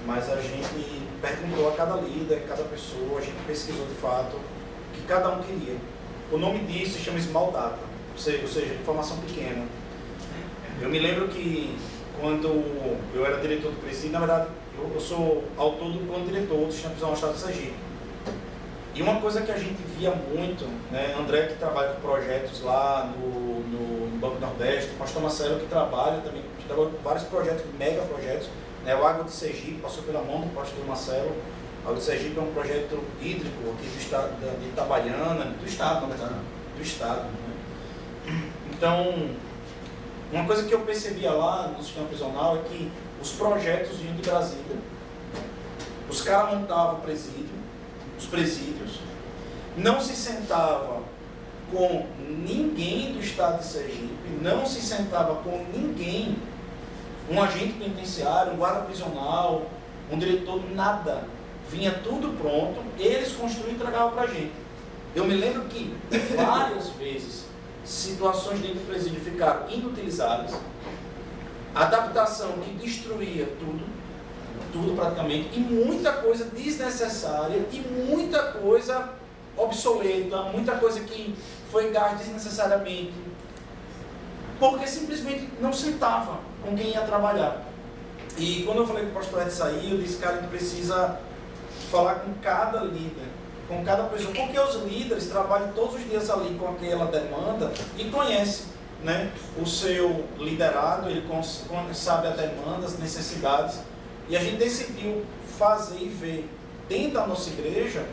mas a gente perguntou a cada líder, cada pessoa, a gente pesquisou de fato o que cada um queria. O nome disso se chama Small Data, ou seja, informação pequena. Eu me lembro que quando eu era diretor do presídio, na verdade, eu sou autor do plano diretor do Sistema Prisional do Estado de Sergipe. E uma coisa que a gente via muito, né, André que trabalha com projetos lá no Banco Nordeste, o pastor Marcelo que trabalha também, trabalha com vários projetos, mega projetos, né, o Água de Sergipe passou pela mão do pastor Marcelo. A Água de Sergipe é um projeto hídrico aqui do estado de Itabaiana, do estado, na verdade, do estado. Né? Então, uma coisa que eu percebia lá no sistema prisional é que os projetos vinham de Brasília, os caras montavam os presídios, não se sentava com ninguém do estado de Sergipe, não se sentava com ninguém, um agente penitenciário, um guarda prisional, um diretor, nada. Vinha tudo pronto, eles construíam e entregavam para a gente. Eu me lembro que várias vezes situações dentro do presídio ficaram inutilizadas, adaptação que destruía tudo praticamente, e muita coisa desnecessária e muita coisa obsoleta, muita coisa que foi gasta desnecessariamente, porque simplesmente não sentava com quem ia trabalhar. E quando eu falei que o pastor Ed sair, eu disse, cara, a gente precisa falar com cada líder, com cada pessoa, porque os líderes trabalham todos os dias ali com aquela demanda e conhecem, né, o seu liderado, ele sabe a demanda, as necessidades, e a gente decidiu fazer e ver dentro da nossa igreja,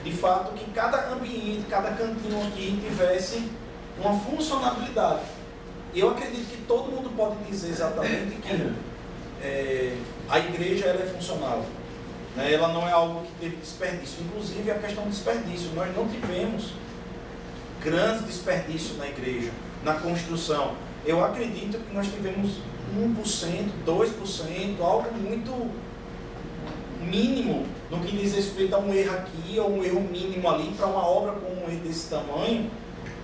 de fato, que cada ambiente, cada cantinho aqui tivesse uma funcionalidade. E eu acredito que todo mundo pode dizer exatamente que a igreja ela é funcional. Ela não é algo que teve desperdício. Inclusive a questão do desperdício. Nós não tivemos grandes desperdícios na igreja, na construção. Eu acredito que nós tivemos 1%, 2%, algo muito mínimo no que diz respeito a um erro aqui ou um erro mínimo ali para uma obra com um erro desse tamanho.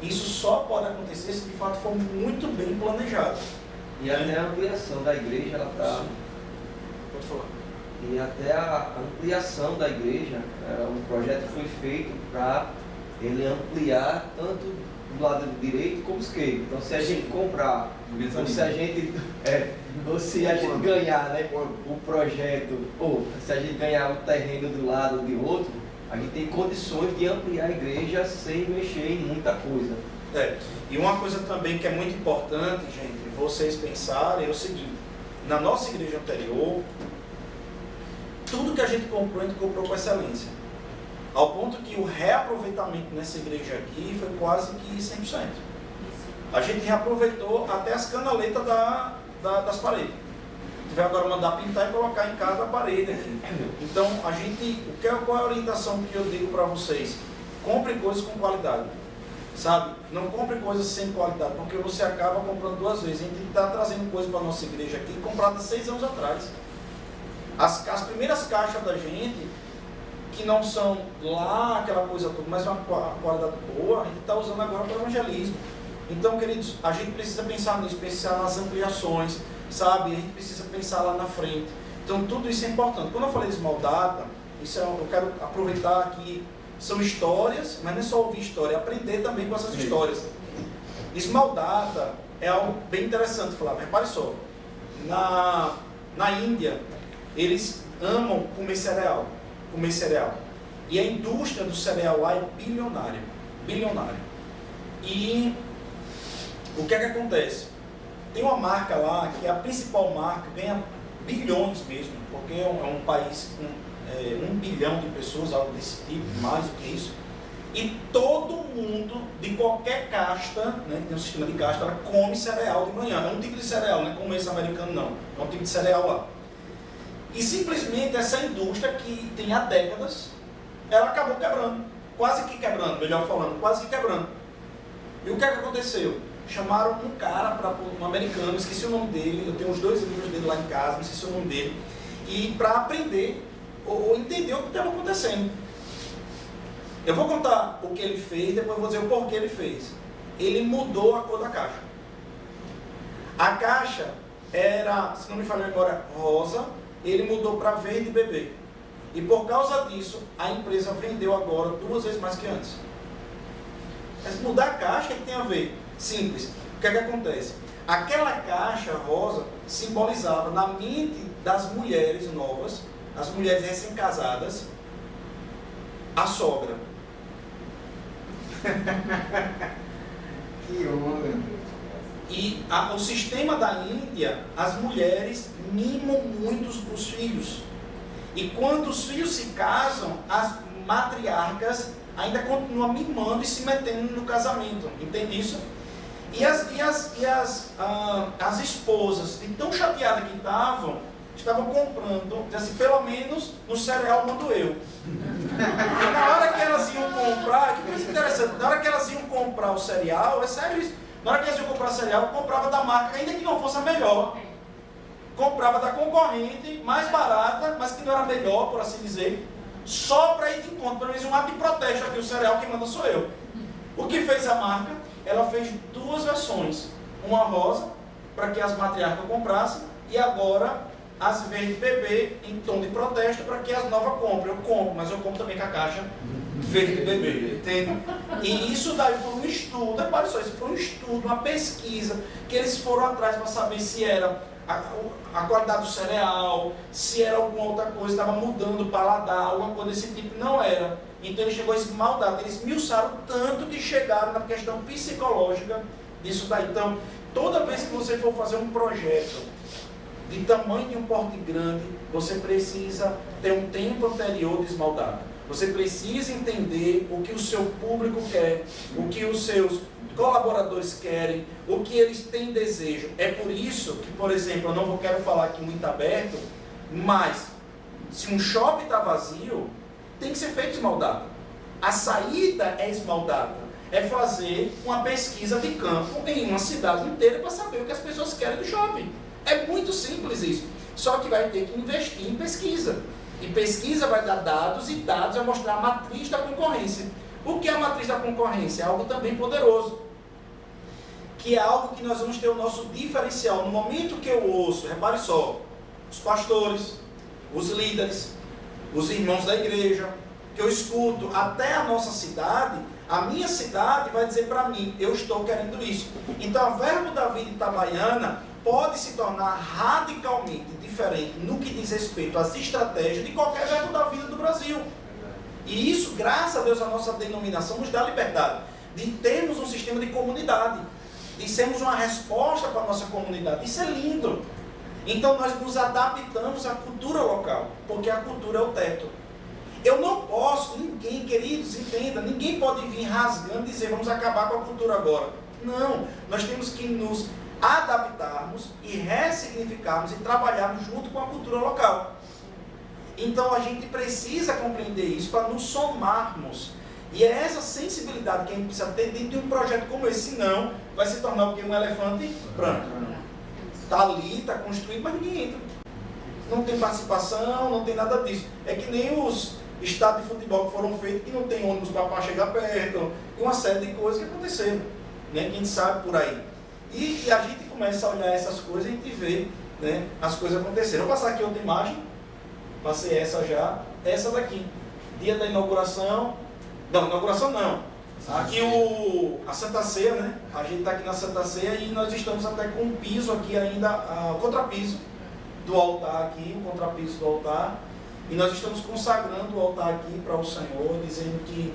Isso só pode acontecer se de fato for muito bem planejado. E até a ampliação da igreja, ela está... Pode falar. E até a ampliação da igreja, o projeto foi feito para ele ampliar tanto do lado direito como esquerdo. Então se a gente comprar, ou se a gente, ou se a gente ganhar, né, o projeto, ou se a gente ganhar o terreno do lado de outro, a gente tem condições de ampliar a igreja sem mexer em muita coisa. E uma coisa também que é muito importante, gente, vocês pensarem é o seguinte: na nossa igreja anterior, tudo que a gente comprou com excelência. Ao ponto que o reaproveitamento nessa igreja aqui foi quase que 100%. A gente reaproveitou até as canaletas das paredes. Vai agora mandar pintar e colocar em cada parede aqui. Então, qual é a orientação que eu digo para vocês? Compre coisas com qualidade. Sabe? Não compre coisas sem qualidade, porque você acaba comprando duas vezes. A gente está trazendo coisas para a nossa igreja aqui, comprada 6 anos atrás. As primeiras caixas da gente, que não são lá aquela coisa toda, mas uma qualidade boa, a gente está usando agora para o evangelismo. Então, queridos, a gente precisa pensar nisso, pensar nas ampliações, sabe? A gente precisa pensar lá na frente. Então, tudo isso é importante. Quando eu falei de Small Data, eu quero aproveitar que são histórias, mas não é só ouvir história, é aprender também com essas histórias. Small Data é algo bem interessante, Flávio. Repare só, na Índia, eles amam comer cereal. E a indústria do cereal lá é bilionária. bilionário. E o que é que acontece? Tem uma marca lá, que é a principal marca, ganha bilhões mesmo, porque é um país com 1 bilhão de pessoas, algo desse tipo, mais do que isso. E todo mundo, de qualquer casta, né, tem um sistema de casta, ela come cereal de manhã. É um tipo de cereal, não é como esse americano não. É um tipo de cereal lá. E simplesmente essa indústria, que tem há décadas, ela acabou quebrando. Quase que quebrando, melhor falando, quase que quebrando. E o que é que aconteceu? Chamaram um cara, um americano, esqueci o nome dele, eu tenho os 2 livros dele lá em casa, não esqueci o nome dele, e para aprender ou entender o que estava acontecendo. Eu vou contar o que ele fez, depois vou dizer o porquê ele fez. Ele mudou a cor da caixa. A caixa era, se não me falha agora, rosa, ele mudou para verde bebê. E por causa disso, a empresa vendeu agora 2 vezes mais que antes. Mas mudar a caixa, o que tem a ver? Simples. O que é que acontece? Aquela caixa rosa simbolizava na mente das mulheres novas, as mulheres recém-casadas, a sogra. Que onda. E o sistema da Índia, as mulheres mimam muito os filhos. E quando os filhos se casam, as matriarcas ainda continuam mimando e se metendo no casamento. Entende isso? E as esposas, de tão chateadas que estavam comprando, assim, pelo menos no cereal mando eu. E na hora que elas iam comprar, que coisa interessante, na hora que elas iam comprar o cereal, é sério isso, na hora que elas iam comprar o cereal, comprava da marca, ainda que não fosse a melhor. Comprava da concorrente, mais barata, mas que não era melhor, por assim dizer, só para ir de encontro, pelo menos um ato de protesto aqui, o cereal que manda sou eu. O que fez a marca? Ela fez 2 versões, uma rosa, para que as matriarcas comprassem, e agora as verde bebê, em tom de protesto, para que as novas comprem. Eu compro, mas eu compro também com a caixa verde bebê, entende? E isso daí foi um estudo, repare só, isso foi um estudo, uma pesquisa, que eles foram atrás para saber se era a qualidade do cereal, se era alguma outra coisa, estava mudando o paladar, alguma coisa desse tipo, não era. Então ele chegou a esmaldar, eles esmiuçaram tanto que chegaram na questão psicológica disso daí. Então, toda vez que você for fazer um projeto de tamanho de um porte grande, você precisa ter um tempo anterior de esmaldar. Você precisa entender o que o seu público quer, o que os seus colaboradores querem, o que eles têm desejo. É por isso que, por exemplo, eu não quero falar aqui muito aberto, mas se um shopping está vazio, tem que ser feito esmaldado. A saída é esmaldada. É fazer uma pesquisa de campo em uma cidade inteira para saber o que as pessoas querem do shopping. É muito simples isso. Só que vai ter que investir em pesquisa. E pesquisa vai dar dados, e dados vai mostrar a matriz da concorrência. O que é a matriz da concorrência? É algo também poderoso. Que é algo que nós vamos ter o nosso diferencial. No momento que eu ouço, repare só, os pastores, os líderes, os irmãos da igreja, que eu escuto até a nossa cidade, a minha cidade vai dizer para mim, eu estou querendo isso. Então, a Verbo da Vida Itabaiana pode se tornar radicalmente diferente no que diz respeito às estratégias de qualquer Verbo da Vida do Brasil. E isso, graças a Deus, a nossa denominação nos dá liberdade de termos um sistema de comunidade, de sermos uma resposta para a nossa comunidade. Isso é lindo. Então nós nos adaptamos à cultura local, porque a cultura é o teto. Eu não posso, ninguém, queridos, entenda, ninguém pode vir rasgando e dizer vamos acabar com a cultura agora. Não, nós temos que nos adaptarmos e ressignificarmos e trabalharmos junto com a cultura local. Então a gente precisa compreender isso para nos somarmos. E é essa sensibilidade que a gente precisa ter dentro de um projeto como esse, senão vai se tornar o quê? Um elefante branco. Está ali, está construído, mas ninguém entra. Não tem participação, não tem nada disso. É que nem os estádios de futebol que foram feitos, que não tem ônibus para chegar perto, e uma série de coisas que aconteceram, né? Que a gente sabe por aí. E a gente começa a olhar essas coisas e a gente vê, né, as coisas acontecendo. Vou passar aqui outra imagem, passei essa já, essa daqui. Dia da inauguração, não, inauguração não. Aqui a Santa Ceia, né? A gente está aqui na Santa Ceia e nós estamos até com um piso aqui ainda, o contrapiso do altar aqui, o contrapiso do altar. E nós estamos consagrando o altar aqui para o Senhor, dizendo que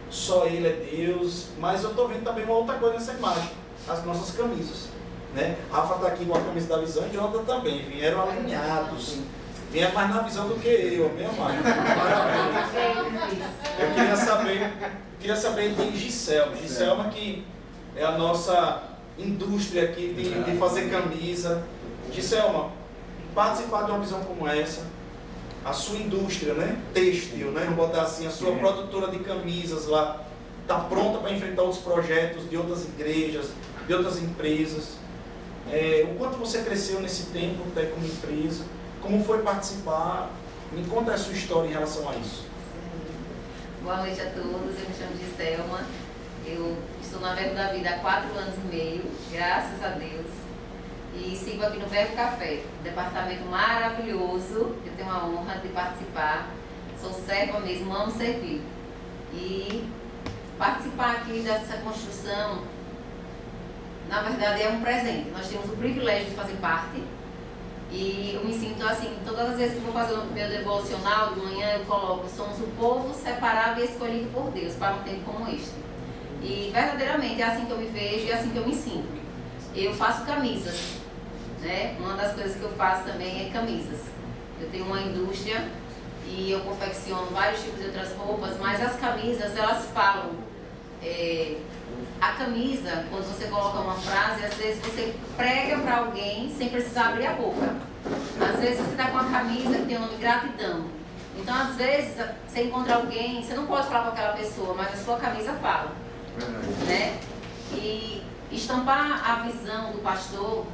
só Ele é Deus, mas eu estou vendo também uma outra coisa nessa imagem, as nossas camisas. Né? Rafa está aqui com a camisa da visão e Jonathan também, vieram alinhados. Vinha mais na visão do que eu, meu amado. Parabéns. Eu queria saber de Giselma. Giselma que é a nossa indústria aqui de fazer camisa. Giselma, participar de uma visão como essa, a sua indústria, né? Têxtil, né? Vou botar assim, a sua produtora de camisas lá, está pronta para enfrentar outros projetos de outras igrejas, de outras empresas. O quanto você cresceu nesse tempo até como empresa, como foi participar, me conta a sua história em relação a isso. Boa noite a todos, eu me chamo Giselma, eu estou na Verbo da Vida há 4 anos e meio, graças a Deus, e sigo aqui no Verbo Café, um departamento maravilhoso, eu tenho a honra de participar, sou serva mesmo, amo servir, e participar aqui dessa construção, na verdade é um presente, nós temos o privilégio de fazer parte, e eu me sinto assim, todas as vezes que vou fazer o meu devocional de manhã, eu coloco, somos o povo separado e escolhido por Deus para um tempo como este. E verdadeiramente é assim que eu me vejo e é assim que eu me sinto. Eu faço camisas, né? Uma das coisas que eu faço também é camisas. Eu tenho uma indústria e eu confecciono vários tipos de outras roupas, mas as camisas, elas falam. A camisa, quando você coloca uma frase, às vezes você prega para alguém sem precisar abrir a boca. Às vezes você está com a camisa que tem o nome gratidão. Então, às vezes, você encontra alguém, você não pode falar com aquela pessoa, mas a sua camisa fala. Né? E estampar a visão do pastor,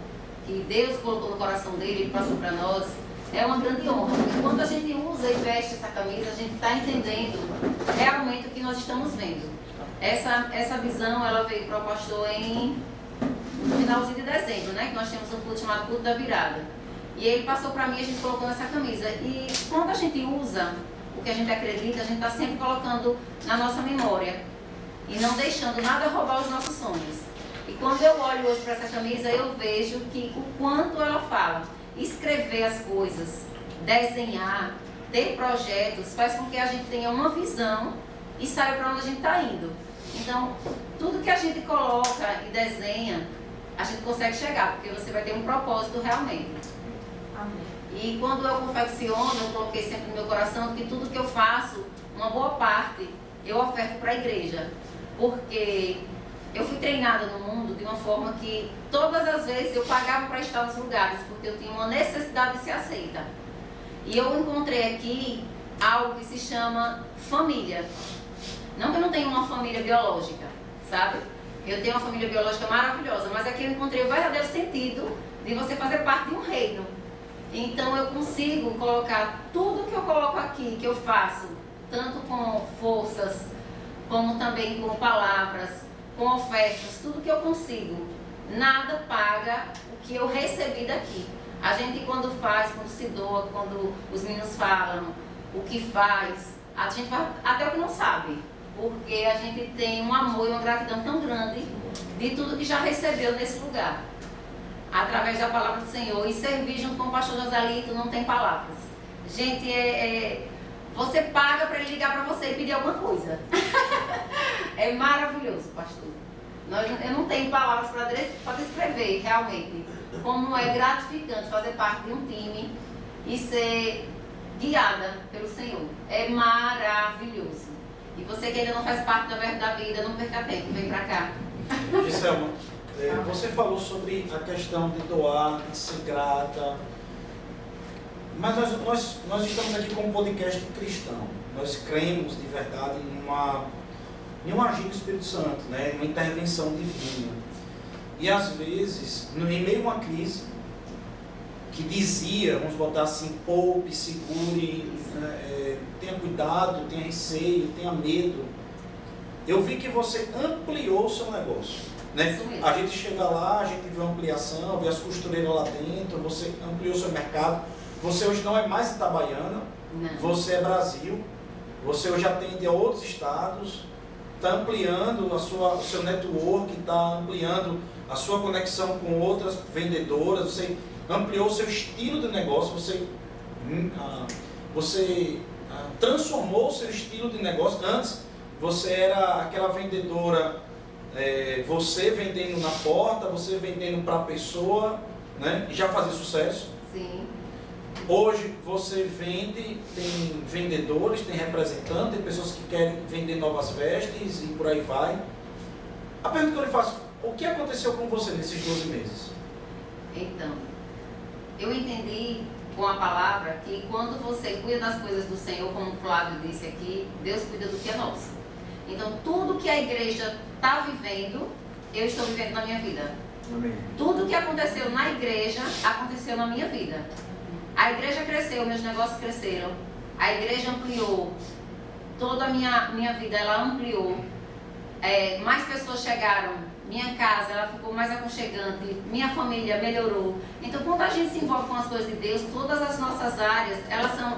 que Deus colocou no coração dele, ele passou para nós, é uma grande honra. Porque quando a gente usa e veste essa camisa, a gente está entendendo realmente o que nós estamos vendo. Essa visão, ela veio para o pastor no finalzinho de dezembro, né? Que nós temos um culto chamado Culto da Virada. E ele passou para mim e a gente colocou nessa camisa. E quando a gente usa o que a gente acredita, a gente está sempre colocando na nossa memória. E não deixando nada roubar os nossos sonhos. E quando eu olho hoje para essa camisa, eu vejo que o quanto ela fala. Escrever as coisas, desenhar, ter projetos, faz com que a gente tenha uma visão e saiba para onde a gente está indo. Então, tudo que a gente coloca e desenha, a gente consegue chegar, porque você vai ter um propósito realmente. Amém. E quando eu confecciono, eu coloquei sempre no meu coração que tudo que eu faço, uma boa parte, eu oferto para a igreja. Porque eu fui treinada no mundo de uma forma que todas as vezes eu pagava para estar nos lugares, porque eu tinha uma necessidade de ser aceita. E eu encontrei aqui algo que se chama família. Não que eu não tenha uma família biológica, sabe? Eu tenho uma família biológica maravilhosa, mas aqui eu encontrei o verdadeiro sentido de você fazer parte de um reino. Então eu consigo colocar tudo que eu coloco aqui, que eu faço, tanto com forças, como também com palavras, com ofertas, tudo que eu consigo. Nada paga o que eu recebi daqui. A gente quando faz, quando se doa, quando os meninos falam o que faz, a gente vai até o que não sabe. Porque a gente tem um amor e uma gratidão tão grande de tudo que já recebeu nesse lugar. Através da palavra do Senhor. E servir junto com o pastor Joselito não tem palavras. Gente, você paga para ele ligar para você e pedir alguma coisa. É maravilhoso, pastor. Eu não tenho palavras para descrever realmente como é gratificante fazer parte de um time e ser guiada pelo Senhor. É maravilhoso. E você que ainda não faz parte da Verbo da Vida, não perca tempo, vem pra cá. Giselma, você falou sobre a questão de doar, de ser grata, mas nós estamos aqui com um podcast cristão. Nós cremos de verdade em um agir do Espírito Santo, né? Uma intervenção divina. E às vezes, em meio a uma crise, que dizia, vamos botar assim, poupe, segure, tenha cuidado, tenha receio, tenha medo. Eu vi que você ampliou o seu negócio. Né? A gente chega lá, a gente vê uma ampliação, vê as costureiras lá dentro, você ampliou o seu mercado. Você hoje não é mais Itabaiana, você é Brasil, você hoje atende a outros estados, está ampliando o seu network, está ampliando a sua conexão com outras vendedoras, você ampliou o seu estilo de negócio, você transformou o seu estilo de negócio. Antes você era aquela vendedora, você vendendo na porta, você vendendo para a pessoa, né? E já fazia sucesso. Sim. Hoje você vende, tem vendedores, tem representantes, tem pessoas que querem vender novas vestes e por aí vai. A pergunta que eu lhe faço, o que aconteceu com você nesses 12 meses? Então, eu entendi com a palavra que quando você cuida das coisas do Senhor, como o Flávio disse aqui, Deus cuida do que é nosso. Então, tudo que a igreja está vivendo, eu estou vivendo na minha vida. Amém. Tudo que aconteceu na igreja, aconteceu na minha vida. A igreja cresceu, meus negócios cresceram. A igreja ampliou. Toda a minha vida, ela ampliou. Mais pessoas chegaram. Minha casa, ela ficou mais aconchegante. Minha família melhorou. Então, quando a gente se envolve com as coisas de Deus, todas as nossas áreas, elas são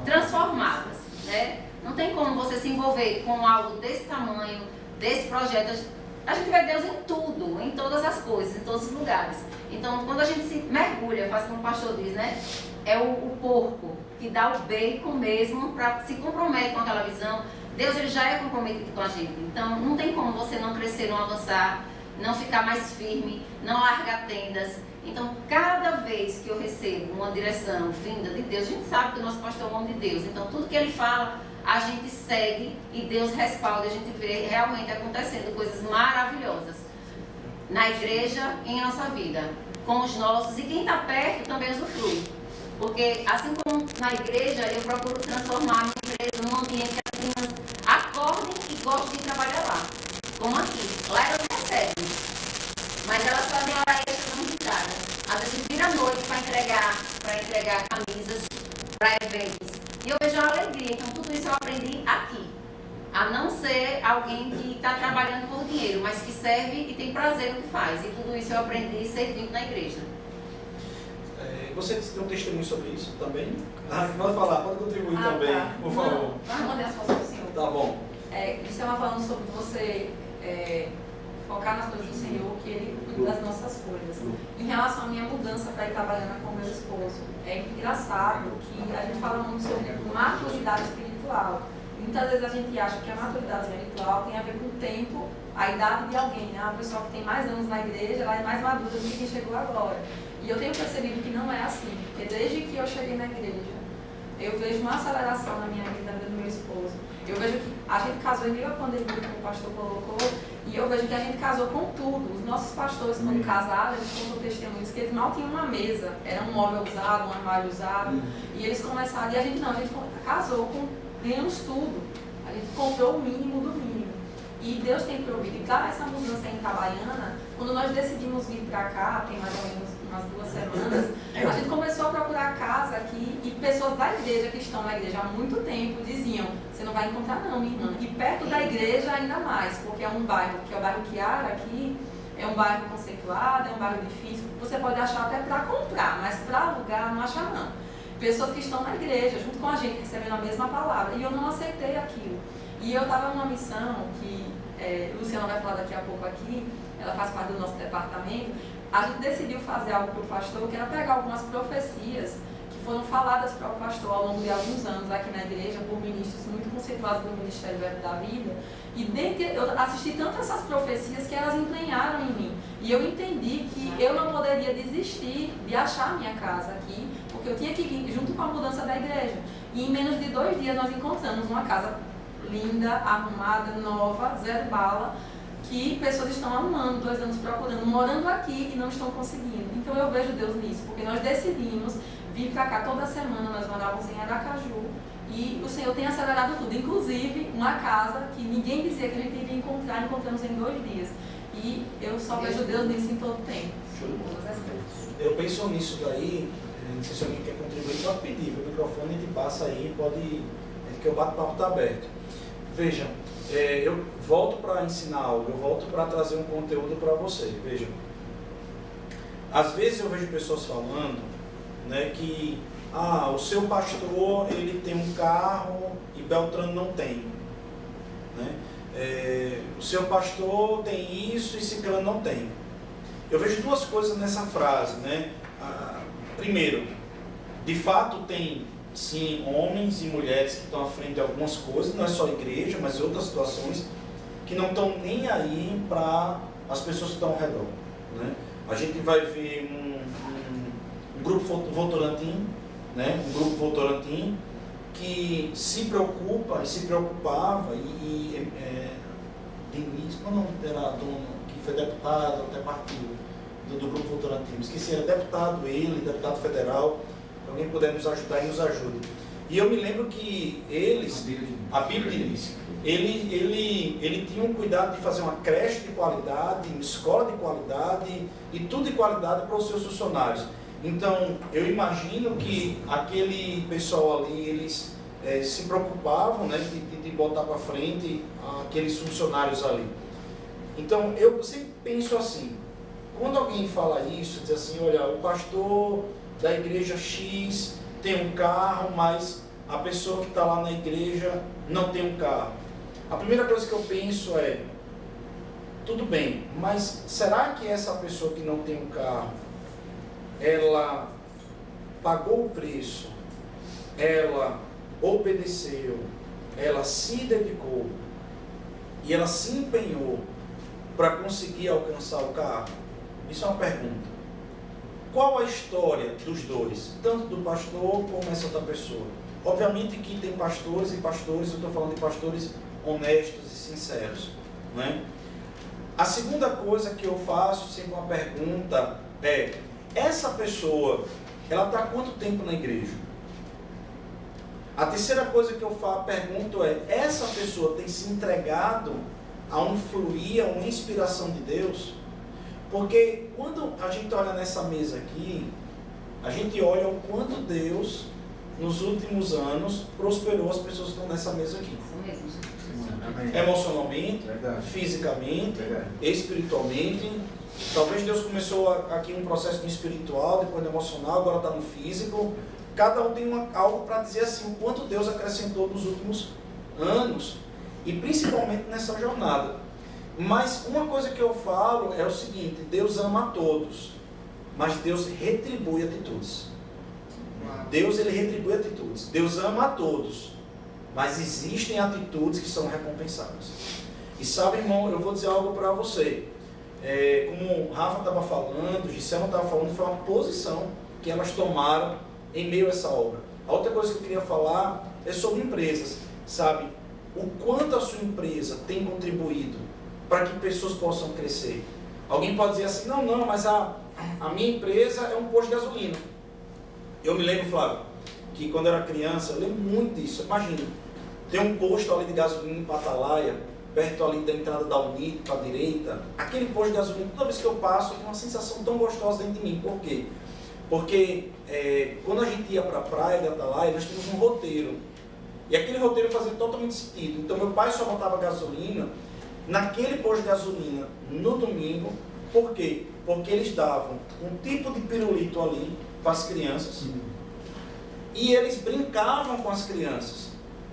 transformadas, né? Não tem como você se envolver com algo desse tamanho, desse projeto. A gente vê Deus em tudo, em todas as coisas, em todos os lugares. Então, quando a gente se mergulha, faz como o pastor diz, né? É o porco que dá o bacon mesmo, para se compromete com aquela visão. Deus, ele já é comprometido com a gente. Então, não tem como você não crescer, não avançar, não ficar mais firme, não largar tendas. Então, cada vez que eu recebo uma direção vinda de Deus, a gente sabe que o nosso pastor é um homem de Deus. Então, tudo que ele fala, a gente segue e Deus respalda. A gente vê realmente acontecendo coisas maravilhosas na igreja e em nossa vida, com os nossos. E quem está perto também usufrui. Porque, assim como na igreja, eu procuro transformar a minha igreja num ambiente que as meninas acordem e gostem de trabalhar lá. Como aqui. Lá elas recebem. Mas elas fazem hora extra muito cara. Às vezes vira à noite para entregar camisas para eventos. E eu vejo a alegria. Então, tudo isso eu aprendi aqui. A não ser alguém que está trabalhando por dinheiro, mas que serve e tem prazer no que faz. E tudo isso eu aprendi servindo na igreja. Você tem um testemunho sobre isso também? Pode falar, pode contribuir também, tá. por favor. Não, mandei as fotos do Senhor. Tá bom. Eles estavam falando sobre você focar nas coisas do Senhor, que Ele cuida das nossas coisas. Em relação à minha mudança para ir trabalhando com meu esposo, é engraçado que a gente fala muito sobre maturidade espiritual. Muitas vezes a gente acha que a maturidade espiritual tem a ver com o tempo, a idade de alguém, né? Uma pessoa que tem mais anos na igreja, ela é mais madura do que quem chegou agora. E eu tenho percebido que não é assim, porque desde que eu cheguei na igreja, eu vejo uma aceleração na minha vida, na vida do meu esposo. Eu vejo que a gente casou em meio à pandemia, como o pastor colocou, e eu vejo que a gente casou com tudo. Os nossos pastores, quando casaram, eles contam testemunhos que eles mal tinham uma mesa, era um móvel usado, um armário usado, e eles começaram, e a gente casou com, ganhamos tudo. A gente comprou o mínimo do mínimo. E Deus tem provido. E para essa mudança em Itabaiana, quando nós decidimos vir para cá, tem mais ou menos umas 2 semanas, a gente começou a procurar casa aqui e pessoas da igreja que estão na igreja há muito tempo diziam: você não vai encontrar não, minha irmã. E perto da igreja ainda mais, porque é um bairro, que é o bairro Chiara aqui, é um bairro conceituado, é um bairro difícil. Você pode achar até para comprar, mas para alugar não acha não. Pessoas que estão na igreja, junto com a gente, recebendo a mesma palavra. E eu não aceitei aquilo. E eu estava numa missão que Luciana vai falar daqui a pouco aqui, ela faz parte do nosso departamento. A gente decidiu fazer algo para o pastor, que era pegar algumas profecias que foram faladas para o pastor ao longo de alguns anos aqui na igreja, por ministros muito conceituados do Ministério Verbo da Vida. E eu assisti tanto essas profecias que elas emprenharam em mim. E eu entendi que eu não poderia desistir de achar a minha casa aqui, porque eu tinha que vir junto com a mudança da igreja. E em menos de 2 dias nós encontramos uma casa linda, arrumada, nova, 0 bala, que pessoas estão amando, 2 anos procurando, morando aqui e não estão conseguindo. Então eu vejo Deus nisso, porque nós decidimos vir para cá toda semana, nós morávamos em Aracaju, e o Senhor tem acelerado tudo, inclusive uma casa que ninguém dizia que a gente iria encontrar, encontramos em 2 dias. E eu só vejo Deus nisso em todo tempo. Eu penso nisso daí, não sei se alguém quer contribuir, pode pedir, o microfone a gente passa aí, pode, que o bate-papo está aberto. Vejam, eu volto para ensinar algo, eu volto para trazer um conteúdo para vocês. Vejam, às vezes eu vejo pessoas falando, né, que o seu pastor ele tem um carro e Beltrano não tem, né? O seu pastor tem isso e Ciclano não tem. Eu vejo 2 coisas nessa frase, né? Primeiro, de fato tem sim, homens e mulheres que estão à frente de algumas coisas, não é só a igreja, mas em outras situações, que não estão nem aí para as pessoas que estão ao redor, né? A gente vai ver um grupo Votorantim, né? Um grupo Votorantim que se preocupa e se preocupava Denise, qual não era dono, que foi deputado até partido do grupo Votorantim, esqueci, era deputado deputado federal. Alguém puder nos ajudar e nos ajude. E eu me lembro que eles, a Bíblia diz, ele tinha um cuidado de fazer uma creche de qualidade, uma escola de qualidade e tudo de qualidade para os seus funcionários. Então, eu imagino que aquele pessoal ali, eles se preocupavam, né, de botar para frente aqueles funcionários ali. Então, eu sempre penso assim, quando alguém fala isso, diz assim, olha, o pastor da igreja X tem um carro, mas a pessoa que está lá na igreja não tem um carro. A primeira coisa que eu penso é, tudo bem, mas será que essa pessoa que não tem um carro, ela pagou o preço, ela obedeceu, ela se dedicou e ela se empenhou para conseguir alcançar o carro? Isso é uma pergunta. Qual a história dos dois, tanto do pastor como essa outra pessoa? Obviamente que tem pastores e pastores, eu estou falando de pastores honestos e sinceros, né? A segunda coisa que eu faço, sempre uma pergunta, é, essa pessoa, ela está há quanto tempo na igreja? A terceira coisa que eu pergunto é, essa pessoa tem se entregado a um fluir, a uma inspiração de Deus? Porque quando a gente olha nessa mesa aqui, a gente olha o quanto Deus, nos últimos anos, prosperou as pessoas que estão nessa mesa aqui. Emocionalmente, fisicamente, espiritualmente. Talvez Deus começou aqui um processo no espiritual, depois no emocional, agora está no físico. Cada um tem algo para dizer assim, o quanto Deus acrescentou nos últimos anos, e principalmente nessa jornada. Mas uma coisa que eu falo é o seguinte, Deus ama a todos, mas Deus retribui atitudes. Deus, ele retribui atitudes. Deus ama a todos, mas existem atitudes que são recompensadas. E sabe, irmão, eu vou dizer algo para você. Como o Rafa estava falando, Gisela estava falando, foi uma posição que elas tomaram em meio a essa obra. A outra coisa que eu queria falar é sobre empresas, sabe? O quanto a sua empresa tem contribuído para que pessoas possam crescer. Alguém pode dizer assim, não, mas a minha empresa é um posto de gasolina. Eu me lembro, Flávio, que quando eu era criança, eu lembro muito disso. Imagina, tem um posto ali de gasolina em Atalaia, perto ali da entrada da Unip, para a direita. Aquele posto de gasolina, toda vez que eu passo, eu tenho uma sensação tão gostosa dentro de mim. Por quê? Porque quando a gente ia para a praia de Atalaia, nós tínhamos um roteiro. E aquele roteiro fazia totalmente sentido. Então meu pai só botava gasolina naquele posto de gasolina no domingo. Por quê? Porque eles davam um tipo de pirulito ali para as crianças. E eles brincavam com as crianças.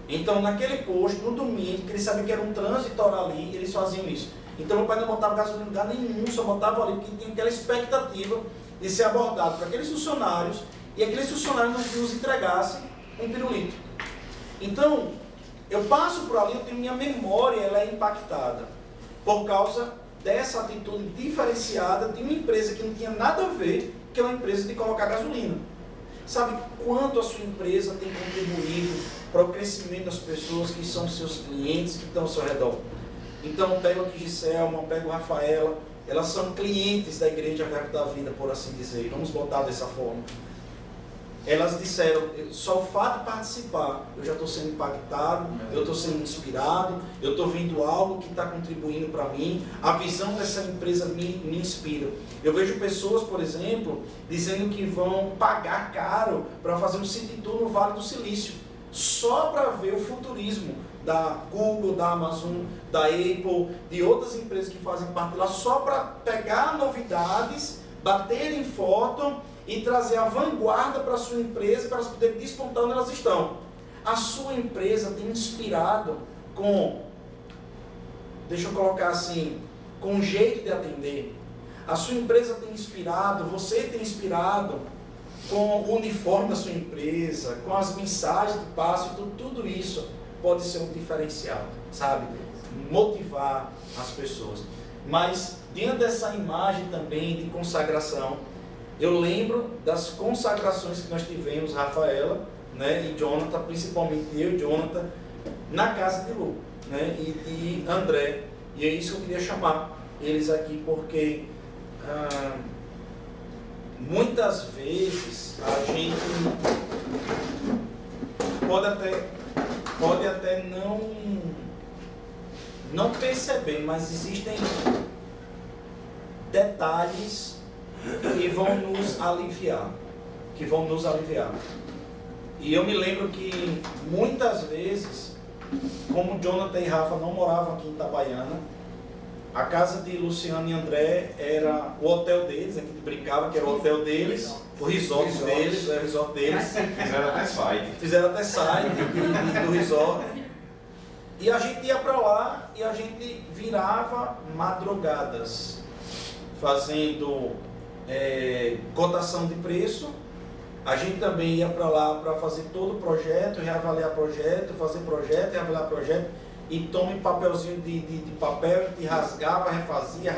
Então naquele posto, no domingo, que eles sabiam que era um transitório ali, eles faziam isso. Então meu pai não botava gasolina em lugar nenhum, só botava ali, porque tinha aquela expectativa de ser abordado por aqueles funcionários, e aqueles funcionários nos entregassem um pirulito. Então, eu passo por ali, eu tenho minha memória, ela é impactada, por causa dessa atitude diferenciada de uma empresa que não tinha nada a ver, que é uma empresa de colocar gasolina. Sabe quanto a sua empresa tem contribuído para o crescimento das pessoas que são seus clientes, que estão ao seu redor? Então, pego aqui Giselma, pego Rafaela, elas são clientes da Igreja Verbo da Vida, por assim dizer, vamos botar dessa forma. Elas disseram, só o fato de participar, eu já estou sendo impactado, eu estou sendo inspirado, eu estou vendo algo que está contribuindo para mim, a visão dessa empresa me inspira. Eu vejo pessoas, por exemplo, dizendo que vão pagar caro para fazer um city tour no Vale do Silício, só para ver o futurismo da Google, da Amazon, da Apple, de outras empresas que fazem parte lá, só para pegar novidades, bater em foto e trazer a vanguarda para a sua empresa, para elas poderem despontar onde elas estão. A sua empresa tem inspirado com, deixa eu colocar assim, com um jeito de atender. A sua empresa tem inspirado, você tem inspirado com o uniforme da sua empresa, com as mensagens que passam, tudo isso pode ser um diferencial, sabe? Motivar as pessoas. Mas, diante dessa imagem também de consagração, eu lembro das consagrações que nós tivemos, Rafaela, né, e Jonathan, principalmente eu e Jonathan, na casa de Lu, né, e de André. E é isso que eu queria chamar eles aqui, porque muitas vezes a gente pode até não perceber, mas existem detalhes que vão nos aliviar, E eu me lembro que muitas vezes, como Jonathan e Rafa não moravam aqui em Itabaiana, a casa de Luciano e André era o hotel deles, a gente brincava que era o hotel deles, o resort deles, era o resort deles. Fizeram até site do resort. E a gente ia para lá e a gente virava madrugadas, fazendo cotação de preço. A gente também ia para lá para fazer todo o projeto, reavaliar projeto, fazer projeto, reavaliar projeto, e tome papelzinho de papel, a gente rasgava, refazia,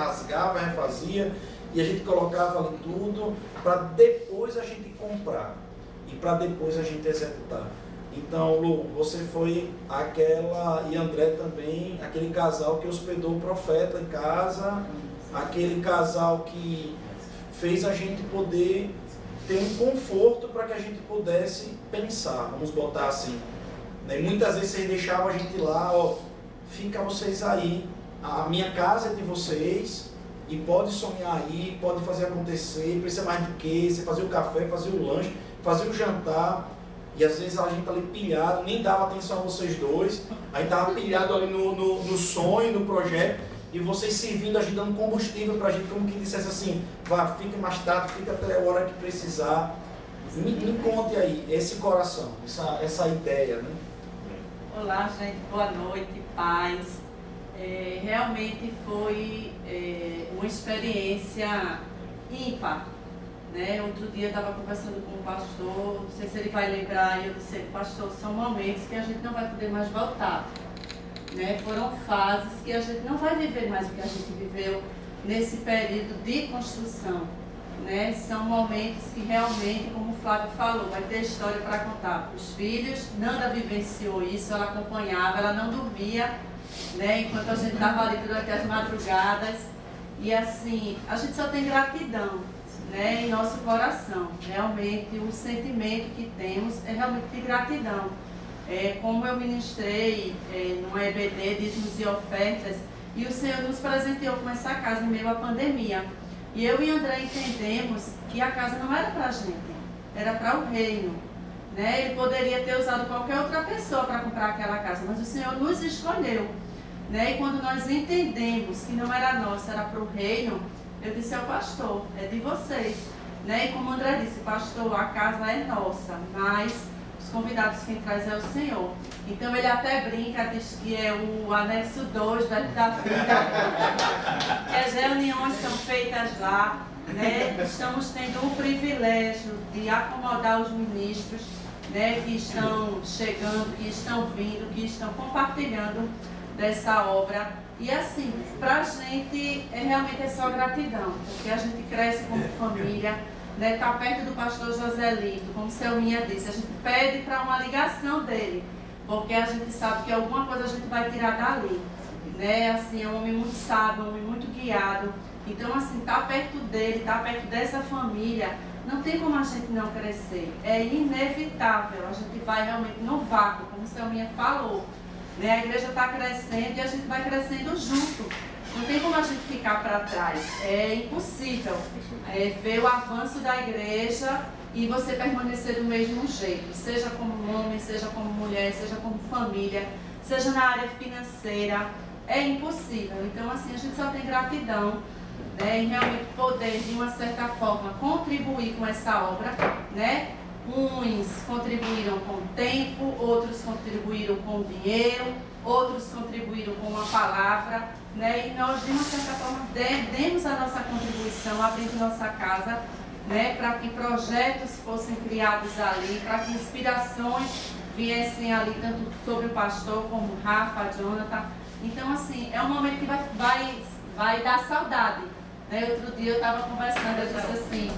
e a gente colocava ali tudo para depois a gente comprar e para depois a gente executar. Então, Lu, você foi aquela, e André também, aquele casal que hospedou o profeta em casa, aquele casal que fez a gente poder ter um conforto para que a gente pudesse pensar, vamos botar assim. E muitas vezes vocês deixavam a gente lá, ó, fica vocês aí, a minha casa é de vocês, e pode sonhar aí, pode fazer acontecer, precisa mais de quê? Você fazer o café, fazer o lanche, fazer o jantar, e às vezes a gente tá ali pilhado, nem dava atenção a vocês dois, aí tava pilhado ali no sonho, no projeto, e vocês servindo, a gente dando combustível pra gente, como que dissesse assim, vá, fique mais tarde, fica até a hora que precisar. Me conte aí, esse coração, essa ideia, né? Olá, gente, boa noite, paz. Realmente foi uma experiência ímpar, né? Outro dia eu estava conversando com o pastor, não sei se ele vai lembrar, e eu disse, pastor, são momentos que a gente não vai poder mais voltar, né? Foram fases que a gente não vai viver mais o que a gente viveu nesse período de construção, né? São momentos que realmente, como o Flávio falou, vai ter história para contar. Os filhos, Nanda vivenciou isso, ela acompanhava, ela não dormia, né? Enquanto a gente estava ali durante as madrugadas. E assim, a gente só tem gratidão, né, em nosso coração. Realmente, o sentimento que temos é realmente de gratidão. Como eu ministrei no EBD, dízimos e ofertas, e o Senhor nos presenteou com essa casa em meio à pandemia. E eu e André entendemos que a casa não era para a gente, era para o reino, né? Ele poderia ter usado qualquer outra pessoa para comprar aquela casa, mas o Senhor nos escolheu, né? E quando nós entendemos que não era nossa, era para o reino, eu disse ao pastor, é de vocês, né? E como o André disse, pastor, a casa é nossa, mas os convidados quem traz é o Senhor. Então ele até brinca, diz que é o anexo 2 da vida, que as reuniões são feitas lá, né? Estamos tendo o privilégio de acomodar os ministros, né, que estão chegando, que estão vindo, que estão compartilhando dessa obra. E assim, para a gente realmente é só gratidão, porque a gente cresce como família, né? Tá perto do pastor Joselito, como Selminha disse, a gente pede para uma ligação dele, porque a gente sabe que alguma coisa a gente vai tirar dali, né? Assim, é um homem muito sábio, um homem muito guiado. Então, assim, tá perto dele, tá perto dessa família, não tem como a gente não crescer. É inevitável, a gente vai realmente no vácuo, como Selminha falou, né? A igreja está crescendo e a gente vai crescendo junto. Não tem como a gente ficar para trás. É impossível ver o avanço da igreja e você permanecer do mesmo jeito, seja como homem, seja como mulher, seja como família, seja na área financeira, é impossível. Então, assim, a gente só tem gratidão, né, em realmente poder, de uma certa forma, contribuir com essa obra, né? Uns contribuíram com tempo, outros contribuíram com dinheiro, outros contribuíram com uma palavra, né? E nós, de uma certa forma, demos a nossa contribuição, abrindo nossa casa né, para que projetos fossem criados ali, para que inspirações viessem ali, tanto sobre o pastor como o Rafa, Jonathan. Então, assim, é um momento que vai dar saudade. Né? Outro dia eu estava conversando, eu disse assim,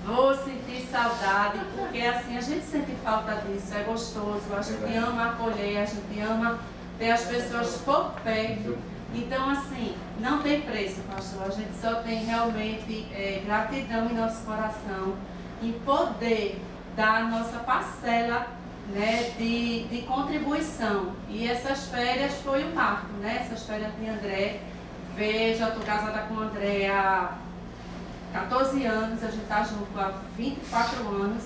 vou sentir saudade, porque assim, a gente sente falta disso, é gostoso, a gente ama acolher, a gente ama ter as pessoas por perto. Então, assim, não tem preço, pastor, a gente só tem realmente gratidão em nosso coração em poder dar a nossa parcela, né, de contribuição. E essas férias foi o marco, né? Essas férias de André. Já estou casada com o André há 14 anos, a gente está junto há 24 anos.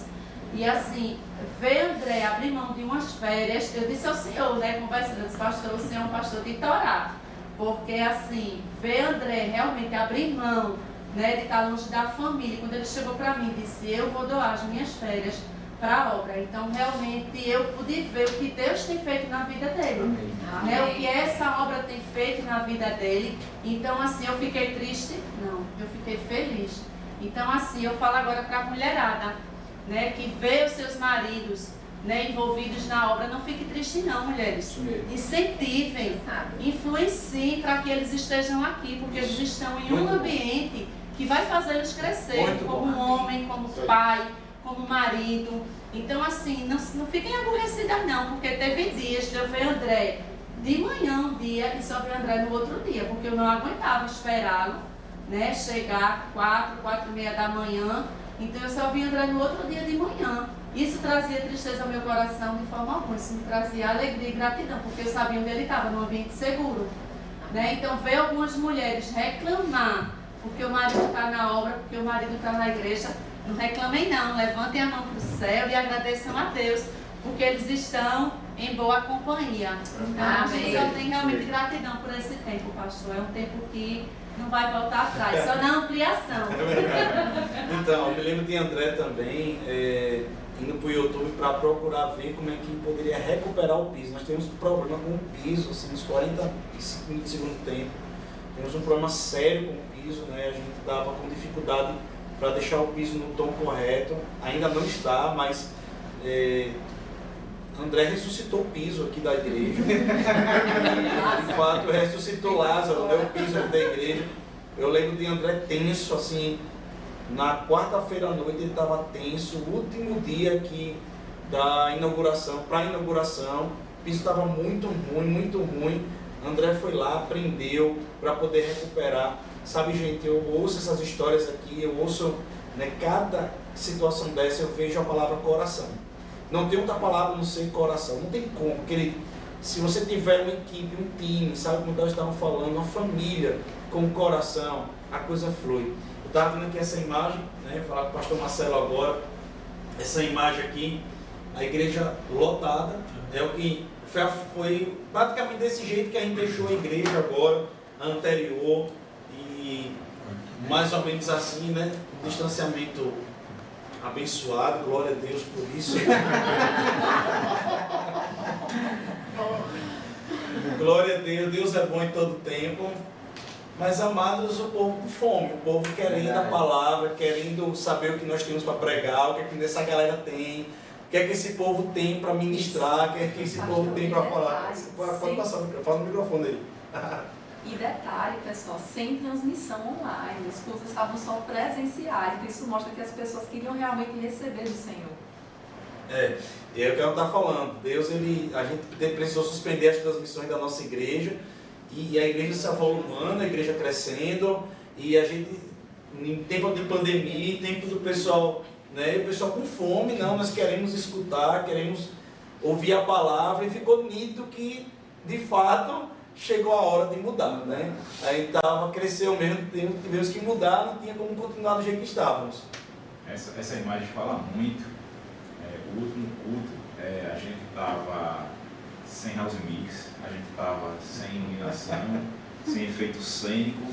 E assim, ver André abrir mão de umas férias, eu disse ao senhor, né, conversando, eu disse, pastor, o senhor é um pastor de Torá. Porque assim, ver André realmente abrir mão, né, de estar longe da família. Quando ele chegou para mim e disse, eu vou doar as minhas férias para a obra. Então, realmente, eu pude ver o que Deus tem feito na vida dele. Né? O que essa obra tem feito na vida dele. Então, assim, eu fiquei triste? Não, eu fiquei feliz. Então, assim, eu falo agora para a mulherada, né, que vê os seus maridos, né, envolvidos na obra. Não fique triste não, mulheres. Incentivem, influenciem para que eles estejam aqui, porque eles estão em um ambiente que vai fazê-los crescer como homem, como pai, como marido. Então, assim, não fiquem aborrecidas não, porque teve dias que eu vi André de manhã um dia e só vi André no outro dia, porque eu não aguentava esperá-lo, né, chegar 4h30 da manhã. Então eu só vi André no outro dia de manhã. Isso trazia tristeza ao meu coração de forma alguma, isso me trazia alegria e gratidão, porque eu sabia onde ele estava, num ambiente seguro. Né? Então ver algumas mulheres reclamar porque o marido está na obra, porque o marido está na igreja, não reclamem não, levantem a mão para o céu e agradeçam a Deus, porque eles estão em boa companhia. Então a gente só tem realmente gratidão por esse tempo, pastor. É um tempo que não vai voltar atrás, só na ampliação. Então, eu me lembro de André também, indo para o YouTube para procurar ver como é que poderia recuperar o piso. Nós temos um problema com o piso, assim, nos 45 minutos do segundo tempo. Temos um problema sério com o piso, né? A gente estava com dificuldade para deixar o piso no tom correto. Ainda não está, mas André ressuscitou o piso aqui da igreja. De fato, ressuscitou Lázaro, deu o piso aqui da igreja. Eu lembro de André tenso, assim, na quarta-feira à noite ele estava tenso, o último dia aqui da inauguração, para a inauguração, o piso estava muito ruim. André foi lá, aprendeu para poder recuperar. Sabe, gente, eu ouço essas histórias aqui, eu ouço, né, cada situação dessa, eu vejo a palavra coração. Não tem outra palavra não ser coração, não tem como, porque se você tiver uma equipe, um time, sabe como nós estávamos falando, uma família com coração, a coisa flui. Eu estava vendo aqui essa imagem, né, falar com o pastor Marcelo agora, essa imagem aqui, a igreja lotada, é o que foi praticamente desse jeito que a gente deixou a igreja agora, a anterior, e mais ou menos assim, né, um distanciamento abençoado, glória a Deus por isso. Glória a Deus, Deus é bom em todo tempo. Mas amados, o povo com fome, o povo querendo a palavra, querendo saber o que nós temos para pregar, o que é que essa galera tem, o que é que esse povo tem para ministrar, o que é que esse povo tem para falar. Pode passar, fala no microfone aí. E detalhe, pessoal, sem transmissão online, os cultos estavam só presenciais, então isso mostra que as pessoas queriam realmente receber do Senhor. E é o que ela está falando. Deus, a gente precisou suspender as transmissões da nossa igreja, e a igreja se avolumando, a igreja crescendo, e a gente, em tempo de pandemia, em tempo do pessoal, né, o pessoal com fome, não, nós queremos escutar, queremos ouvir a palavra, e ficou nítido que, de fato, chegou a hora de mudar, né? Aí cresceu mesmo, tivemos que mudar, não tinha como continuar do jeito que estávamos. Essa imagem fala muito. O último culto, a gente estava sem house mix, a gente estava sem iluminação, sem efeito cênico.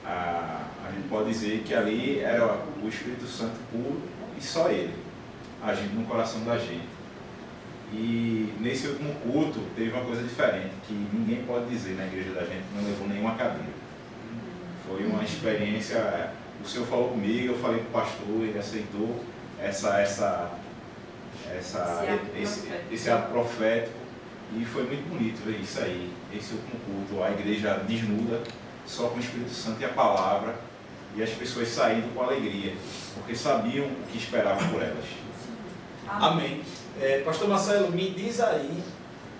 A gente pode dizer que ali era o Espírito Santo puro e só ele, agindo no coração da gente. E nesse último culto teve uma coisa diferente, que ninguém pode dizer na igreja da gente que não levou nenhuma cadeira. Foi uma experiência, o o Senhor falou comigo, eu falei com o pastor, ele aceitou esse ato profético, e foi muito bonito ver isso aí, esse último culto, a igreja desnuda, só com o Espírito Santo e a palavra, e as pessoas saindo com alegria, porque sabiam o que esperavam por elas. Amém. Pastor Marcelo, me diz aí,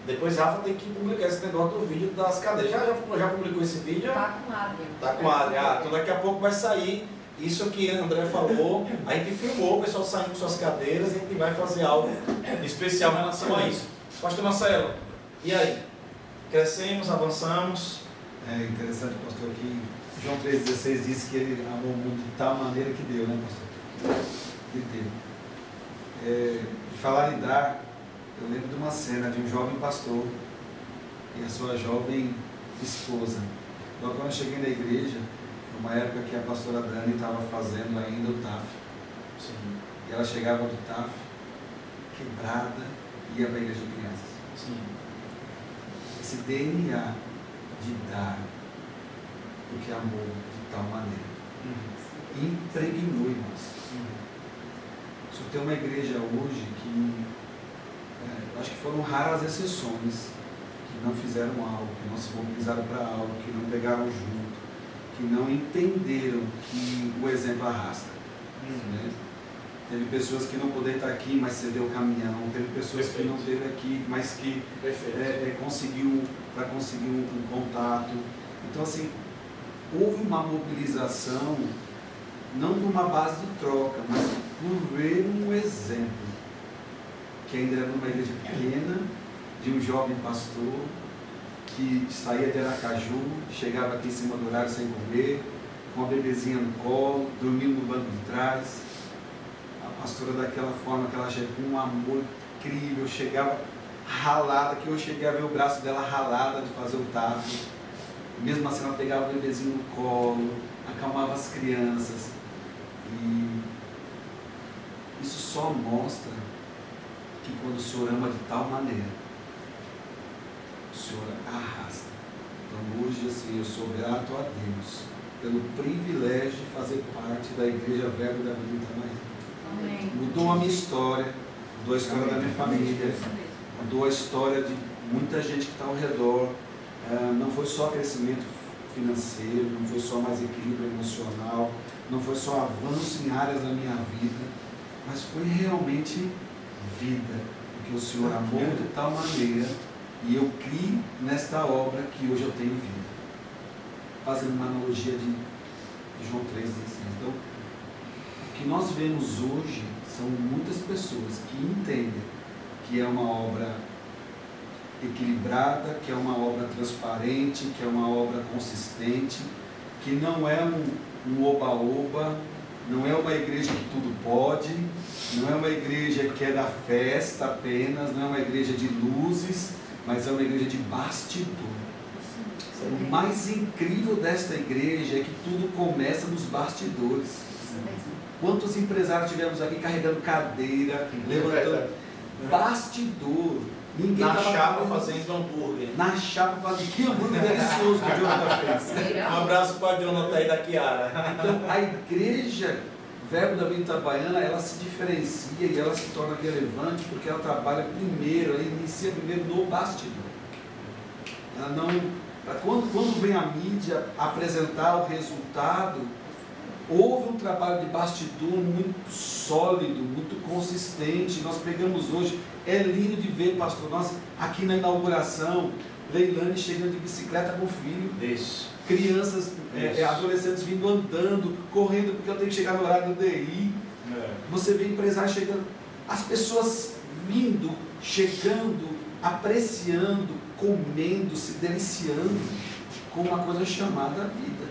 depois Rafa tem que publicar esse negócio do vídeo das cadeiras. Já publicou esse vídeo? Tá com a Adri. Tá com a Adri. Então daqui a pouco vai sair isso que a André falou. A gente filmou o pessoal saindo com suas cadeiras e a gente vai fazer algo especial em relação a isso. Pastor Marcelo, e aí? Crescemos, avançamos? É interessante, pastor, que João 3,16 diz que ele amou o mundo de tal maneira que deu, né, pastor? Ele deu. De falar em dar, eu lembro de uma cena de um jovem pastor e a sua jovem esposa. Logo quando eu cheguei na igreja, foi uma época que a pastora Dani estava fazendo ainda o TAF. Sim. E ela chegava do TAF, quebrada, e ia para a igreja de crianças. Sim. Esse DNA de dar, porque amou de tal maneira, impregnou em nós. Só tem uma igreja hoje que, acho que foram raras exceções, que não fizeram algo, que não se mobilizaram para algo, que não pegaram junto, que não entenderam que o exemplo arrasta. Né? Teve pessoas que não puderam estar aqui, mas cedeu o caminhão. Teve pessoas que não esteve aqui, mas que conseguiu um contato. Então, assim, houve uma mobilização, não por uma base de troca, mas por ver um exemplo, que ainda era numa igreja pequena, de um jovem pastor, que saía de Aracaju, chegava aqui em cima do horário sem comer, com a bebezinha no colo, dormindo no banco de trás. A pastora daquela forma que ela chegou com um amor incrível, chegava ralada, que eu cheguei a ver o braço dela ralada de fazer o TAF. Mesmo assim ela pegava o bebezinho no colo, acalmava as crianças. E isso só mostra que quando o Senhor ama de tal maneira, o Senhor arrasta. Então hoje assim, eu sou grato a Deus pelo privilégio de fazer parte da Igreja Verbo da Vida em Itamaiana. Mudou a minha história, mudou a história da minha família, mudou a história de muita gente que está ao redor. Não foi só crescimento financeiro, não foi só mais equilíbrio emocional, não foi só avanço em áreas da minha vida, mas foi realmente vida, porque o Senhor amou de tal maneira e eu criei nesta obra que hoje eu tenho vida. Fazendo uma analogia de João 3,16. Então, o que nós vemos hoje são muitas pessoas que entendem que é uma obra equilibrada, que é uma obra transparente, que é uma obra consistente, que não é um oba-oba, não é uma igreja que tudo pode, não é uma igreja que é da festa apenas, não é uma igreja de luzes, mas é uma igreja de bastidor. O mais incrível desta igreja é que tudo começa nos bastidores. Quantos empresários tivemos aqui carregando cadeira, levantando bastidor? Ninguém na chapa falando, fazendo hambúrguer. Na chapa fazendo, que hambúrguer delicioso que o Jonathan fez. Um abraço para a Jonathan aí da Kiara. Então a igreja Verbo da Vida Itabaiana, ela se diferencia e ela se torna relevante porque ela trabalha primeiro, ela inicia primeiro no bastidor. Ela não, quando vem a mídia apresentar o resultado, houve um trabalho de bastidor muito sólido, muito consistente. Nós pegamos hoje, é lindo de ver, pastor, nós aqui na inauguração, Leilane chegando de bicicleta com o filho. Isso. Crianças, adolescentes vindo andando, correndo, porque eu tenho que chegar no horário do DI. Você vê empresários chegando, as pessoas vindo, chegando, apreciando, comendo, se deliciando com uma coisa chamada vida.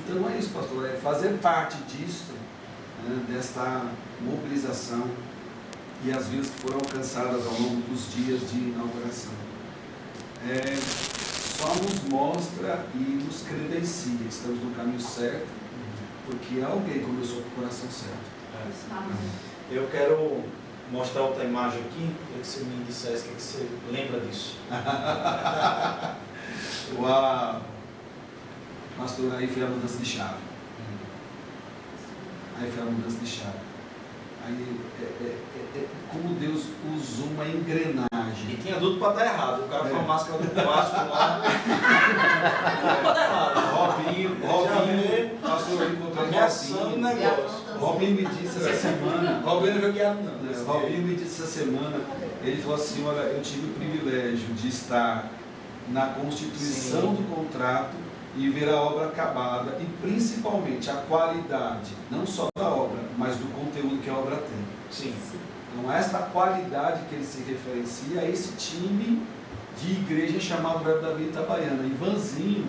Então é isso, pastor, é fazer parte disso, né, desta mobilização e as vidas que foram alcançadas ao longo dos dias de inauguração. Só nos mostra e nos credencia, estamos no caminho certo, porque alguém começou com o coração certo. Eu quero mostrar outra imagem aqui, queria que você me dissesse o que você lembra disso. Uau! Pastor, aí foi a mudança de chave. Aí foi a mudança de chave. Aí como Deus usou uma engrenagem. E tinha tudo para estar errado. O cara com a máscara do Vasco lá. Tudo para dar errado. Robinho, pastor, eu encontrei Ameaçando o negócio. Robinho me disse essa semana. Robinho não viu que era, não. Robinho me disse essa semana, ele falou assim, olha, eu tive o privilégio de estar na constituição do contrato e ver a obra acabada e principalmente a qualidade, não só da obra, mas do conteúdo que a obra tem. Sim. Então esta qualidade que ele se referencia a esse time de igreja chamado Verbo da Vida Itabaiana. Ivanzinho,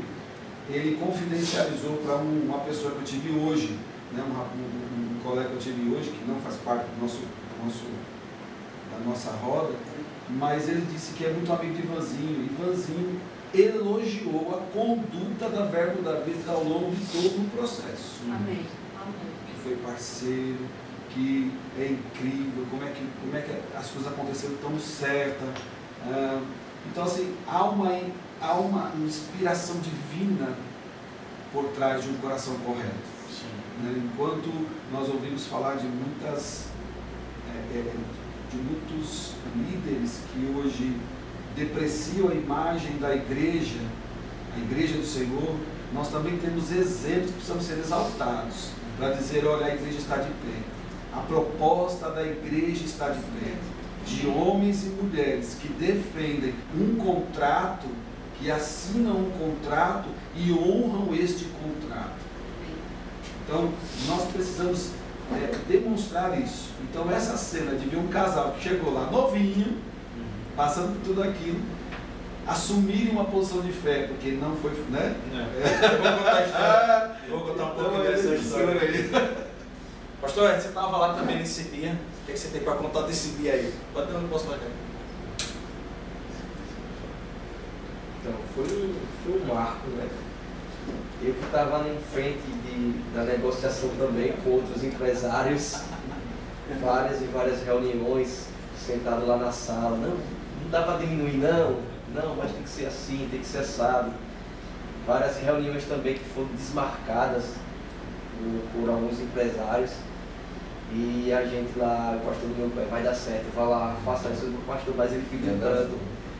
ele confidencializou para uma pessoa que eu tive hoje, né, um colega que eu tive hoje, que não faz parte da nossa roda, mas ele disse que é muito amigo de Ivanzinho. Ivanzinho elogiou a conduta da Verbo da Vida ao longo de todo o processo. Amém. Que foi parceiro, que é incrível, como é que as coisas aconteceram tão certa. Então assim, há uma inspiração divina por trás de um coração correto. Né? Enquanto nós ouvimos falar de muitos líderes que hoje depreciam a imagem da igreja, a igreja do Senhor, nós também temos exemplos que precisam ser exaltados para dizer, olha, a igreja está de pé. A proposta da igreja está de pé, de homens e mulheres que defendem um contrato, que assinam um contrato e honram este contrato. Então, nós precisamos demonstrar isso. Então, essa cena de ver um casal que chegou lá novinho, passando por tudo aquilo, assumirem uma posição de fé, porque não foi, né? Vou contar um pouco dessa história aí. Pastor, você estava lá também nesse dia. O que você tem para contar desse dia aí? Pode ter um posto para cá. Então, foi um marco, né? Eu que estava em frente da negociação também com outros empresários, várias e várias reuniões, sentado lá na sala. Não dá para diminuir, não, mas tem que ser assim, tem que ser assado. Várias reuniões também que foram desmarcadas por alguns empresários. E a gente lá, o pastor do meu pai, vai dar certo, vai lá, faça isso do pastor, mas ele pediu tanto.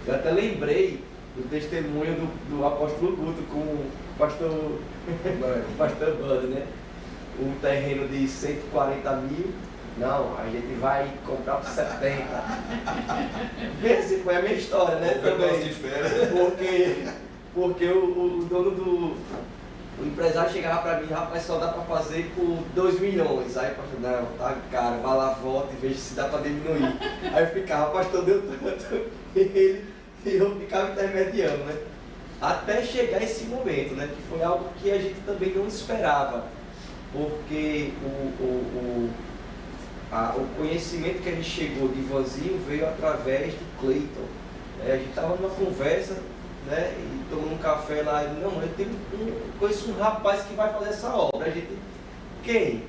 Eu até lembrei do testemunho do apóstolo Guto com o pastor Bando, né? Um terreno de 140 mil, não, a gente vai comprar por 70. Essa foi a minha história, né? Também. Porque o dono o empresário chegava para mim, rapaz, só dá para fazer por 2 milhões. Aí, pastor, não, tá caro, vai lá, volta e veja se dá para diminuir. Aí eu ficava, pastor, deu tanto. E eu ficava intermediando, né? Até chegar esse momento, né? Que foi algo que a gente também não esperava. Porque o conhecimento que a gente chegou de Ivanzinho veio através de Cleiton. A gente estava numa conversa, né, e tomando um café lá, ele, não, eu conheço um rapaz que vai fazer essa obra. A gente, quem?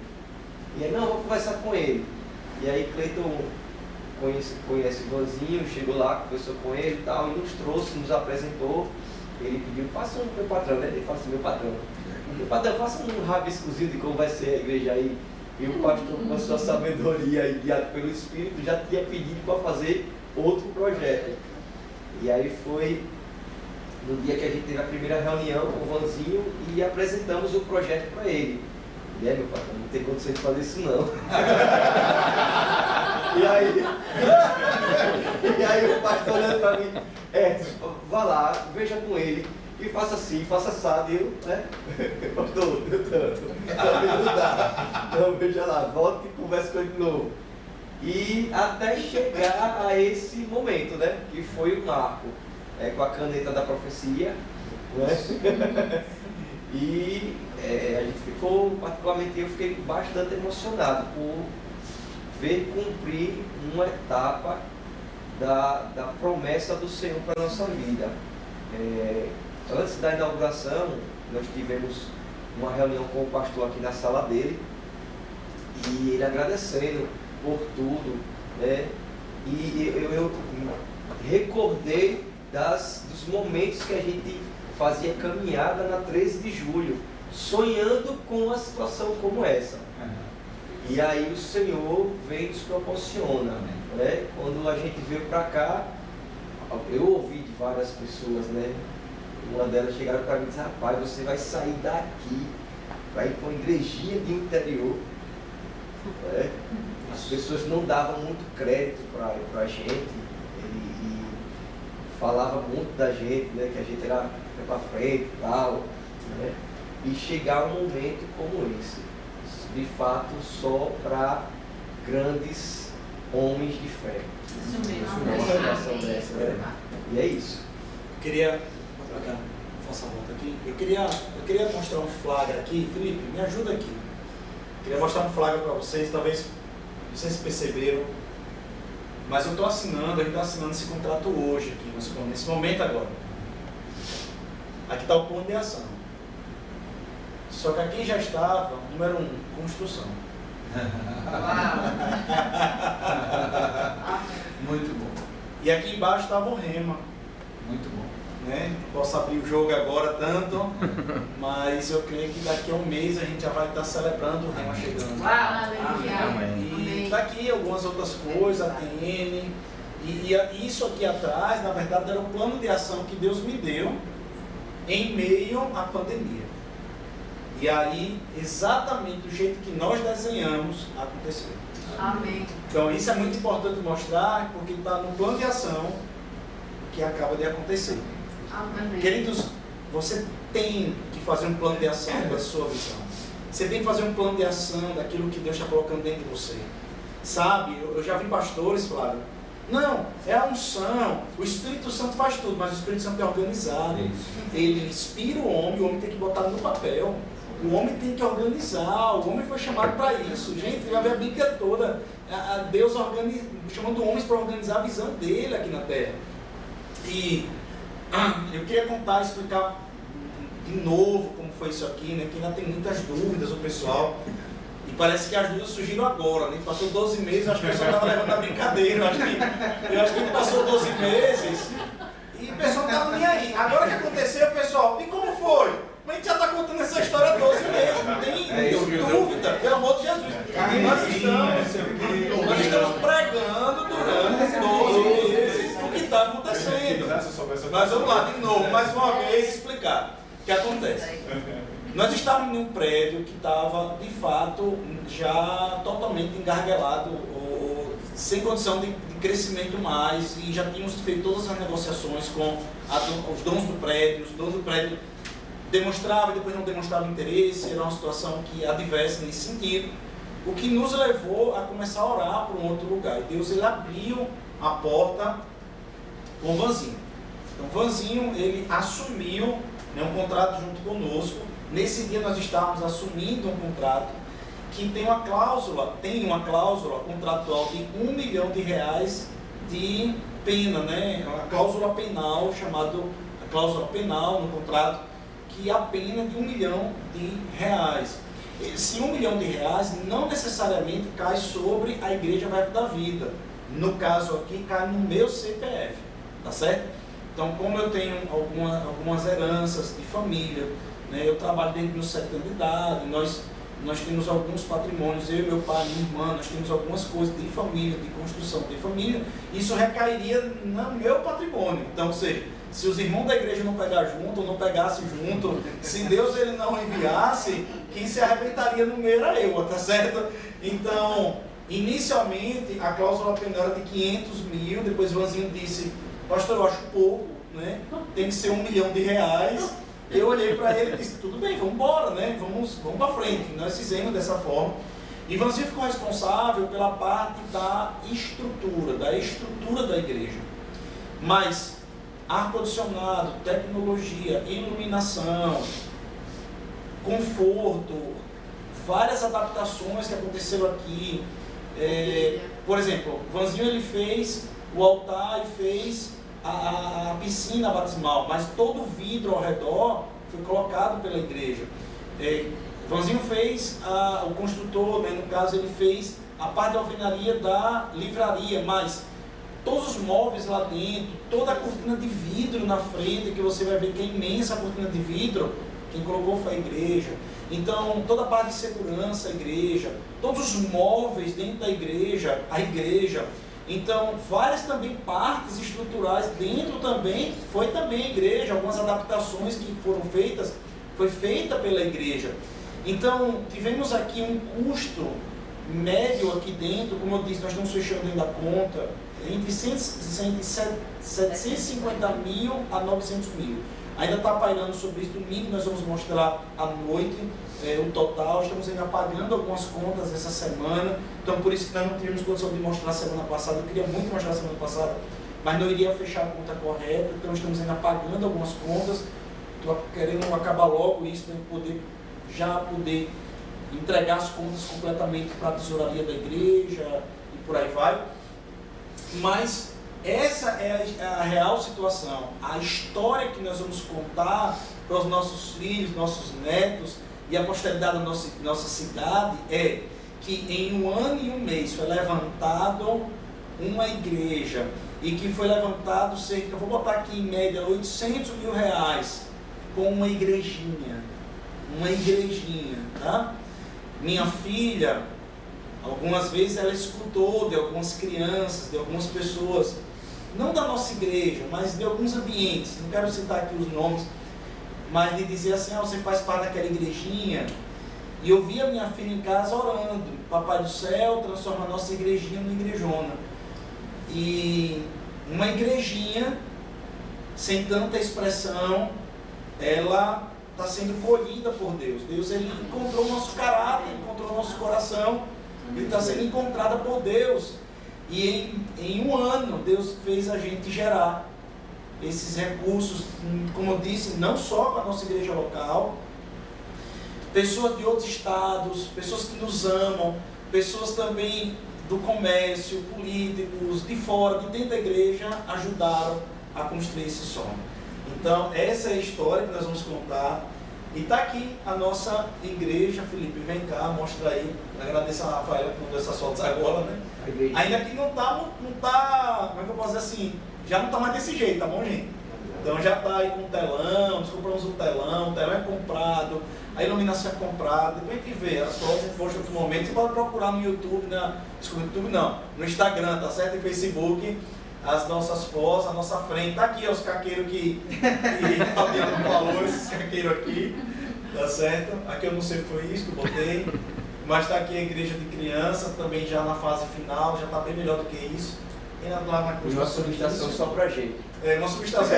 E aí, não, vou conversar com ele. E aí Cleiton conhece o Ivanzinho, chegou lá, conversou com ele e tal, e nos trouxe, nos apresentou. Ele pediu, faça um meu patrão, né? Ele fala assim, meu patrão, faça um rabiscozinho de como vai ser a igreja aí. E o pastor, com a sua sabedoria e guiado pelo Espírito, já tinha pedido para fazer outro projeto. E aí foi no dia que a gente teve a primeira reunião com o Vanzinho e apresentamos o projeto para ele. E aí, meu patrão, não tem condição de fazer isso não. E aí o pastor olhando para mim, vá lá, veja com ele, e faça assim, faça assado, e eu, né? Pastor, deu tanto. Não dá. Então, veja lá, volta e conversa com ele de novo. E até chegar a esse momento, né? Que foi o marco, com a caneta da profecia, né? E a gente ficou, particularmente eu fiquei bastante emocionado por ver cumprir uma etapa da promessa do Senhor para a nossa vida. Antes da inauguração, nós tivemos uma reunião com o pastor aqui na sala dele, e ele agradecendo por tudo, né? E eu recordei dos momentos que a gente fazia caminhada na 13 de julho, sonhando com uma situação como essa. E aí o Senhor vem e nos proporciona, né? Quando a gente veio para cá, eu ouvi de várias pessoas, né? Uma delas chegaram para mim e disse: rapaz, você vai sair daqui, vai ir para uma igrejinha de interior. Né? As pessoas não davam muito crédito para a gente e falavam muito da gente, né? Que a gente era para frente e tal. Né? E chegar um momento como esse, de fato, só para grandes homens de fé. Isso mesmo. Uma situação dessa, né? E é isso. Eu queria, faça a volta aqui. Eu queria mostrar um flagra aqui. Felipe, me ajuda aqui. Eu queria mostrar um flagra para vocês, talvez vocês perceberam, mas eu estou assinando, a gente está assinando esse contrato hoje aqui, nesse momento agora. Aqui está o plano de ação. Só que aqui já estava, número 1, construção. Muito bom. E aqui embaixo estava o rema. Muito bom. Né? Posso abrir o jogo agora tanto, mas eu creio que daqui a um mês a gente já vai estar celebrando o rema chegando. E está aqui algumas outras coisas, a TN. E isso aqui atrás, na verdade, era o plano de ação que Deus me deu em meio à pandemia. E aí, exatamente do jeito que nós desenhamos, aconteceu. Amém. Então, isso é muito importante mostrar, porque está no plano de ação que acaba de acontecer. Amém. Queridos, você tem que fazer um plano de ação da sua visão. Você tem que fazer um plano de ação daquilo que Deus está colocando dentro de você. Sabe, eu já vi pastores falarem: não, é a unção, o Espírito Santo faz tudo, mas o Espírito Santo é organizado. Ele inspira o homem tem que botar no papel. O homem tem que organizar, o homem foi chamado para isso. Gente, vai ver a Bíblia toda, Deus chamando homens para organizar a visão dele aqui na Terra. E eu queria explicar de novo como foi isso aqui, né? Que ainda tem muitas dúvidas o pessoal. E parece que as dúvidas surgiram agora, né? Passou 12 meses, acho que o pessoal estava levando a brincadeira. Eu acho que passou 12 meses e o pessoal não estava nem aí. Agora que aconteceu, pessoal, e como foi? Mas a gente já está contando essa história há 12 meses, não tem dúvida, pelo amor de Jesus. Nós estamos pregando durante 12 meses o que está acontecendo. Mas vamos lá, de novo, mais uma vez explicar o que acontece. Nós estávamos em um prédio que estava, de fato, já totalmente engargalado, ou sem condição de crescimento mais, e já tínhamos feito todas as negociações com os donos do prédio. Os donos do prédio demonstravam e depois não demonstravam interesse, era uma situação que adversa nesse sentido, o que nos levou a começar a orar para um outro lugar. E Deus, ele abriu a porta com o Vanzinho. Então o Vanzinho, ele assumiu, né, um contrato junto conosco. Nesse dia nós estávamos assumindo um contrato que tem uma cláusula contratual de R$1 milhão de pena, né? Uma cláusula penal, chamada a cláusula penal no contrato, que a pena de R$1 milhão. Esse R$1 milhão não necessariamente cai sobre a Igreja Verbo da Vida. No caso aqui, cai no meu CPF, tá certo? Então, como eu tenho algumas heranças de família, né, eu trabalho dentro dos 7 anos de idade, nós temos alguns patrimônios, eu, meu pai, minha irmã, nós temos algumas coisas de família, de construção de família, isso recairia no meu patrimônio. Então, ou seja, se os irmãos da igreja não pegar junto, ou não pegassem junto, se Deus ele não enviasse, quem se arrebentaria no meio era eu, tá certo? Então, inicialmente, a cláusula penal era de 500 mil, depois o Vanzinho disse: pastor, eu acho pouco, né? Tem que ser R$1 milhão. Eu olhei para ele e disse: tudo bem, vamos embora, né? Vamos para frente. Nós fizemos dessa forma. E Vanzinho ficou responsável pela parte da estrutura da igreja. Mas ar-condicionado, tecnologia, iluminação, conforto, várias adaptações que aconteceram aqui. Por exemplo, o Vanzinho ele fez o altar e fez a piscina batismal, mas todo o vidro ao redor foi colocado pela igreja. Vanzinho fez, o construtor, né, no caso, ele fez a parte da alvenaria da livraria, mas todos os móveis lá dentro, toda a cortina de vidro na frente, que você vai ver que é imensa a cortina de vidro, quem colocou foi a igreja. Então, toda a parte de segurança, a igreja, todos os móveis dentro da igreja, a igreja. Então, várias também partes estruturais dentro também, foi também a igreja, algumas adaptações que foram feitas, foi feita pela igreja. Então, tivemos aqui um custo médio aqui dentro, como eu disse, nós estamos fechando ainda a conta, entre 750 mil a 900 mil. Ainda está pairando sobre isso. Domingo nós vamos mostrar à noite o total. Estamos ainda pagando algumas contas essa semana. Então por isso que nós não tivemos condição de mostrar semana passada. Eu queria muito mostrar semana passada, mas não iria fechar a conta correta. Então estamos ainda pagando algumas contas. Estou querendo acabar logo isso para poder entregar as contas completamente para a tesouraria da igreja e por aí vai. Mas essa é a real situação. A história que nós vamos contar para os nossos filhos, nossos netos e a posteridade da nossa cidade é que em 1 ano e 1 mês foi levantado uma igreja e que foi levantado cerca, vou botar aqui em média, 800 mil reais com uma igrejinha, tá? Minha filha, algumas vezes ela escutou de algumas crianças, de algumas pessoas, não da nossa igreja, mas de alguns ambientes, não quero citar aqui os nomes, mas de dizer assim, você faz parte daquela igrejinha. E eu vi a minha filha em casa orando, Papai do Céu, transforma a nossa igrejinha numa igrejona. E uma igrejinha, sem tanta expressão, ela está sendo colhida por Deus. Deus, ele encontrou o nosso caráter, encontrou o nosso coração, ele está sendo encontrada por Deus. E em 1 ano, Deus fez a gente gerar esses recursos, como eu disse, não só para a nossa igreja local, pessoas de outros estados, pessoas que nos amam, pessoas também do comércio, políticos, de fora, de dentro da igreja, ajudaram a construir esse sonho. Então, essa é a história que nós vamos contar. E está aqui a nossa igreja. Felipe, vem cá, mostra aí. Agradeço a Rafaela que mandou essas fotos agora, né? Ainda que não tá, como é que eu posso dizer assim, já não está mais desse jeito, tá bom, gente? Então já está aí com o telão, nós compramos o telão é comprado, a iluminação é comprada, depois a gente vê as fotos, a gente posta em outro momento, você pode procurar no YouTube, desculpa, no YouTube não, no Instagram, tá certo? E Facebook, as nossas fotos, a nossa frente, tá aqui os caqueiros que o Fabiano falou, esses caqueiros aqui, tá certo? Aqui eu não sei o que foi isso que eu botei, mas está aqui a igreja de criança, também já na fase final, já está bem melhor do que isso. E lá na cruz. Uma subestação só pra gente. É, uma subestação só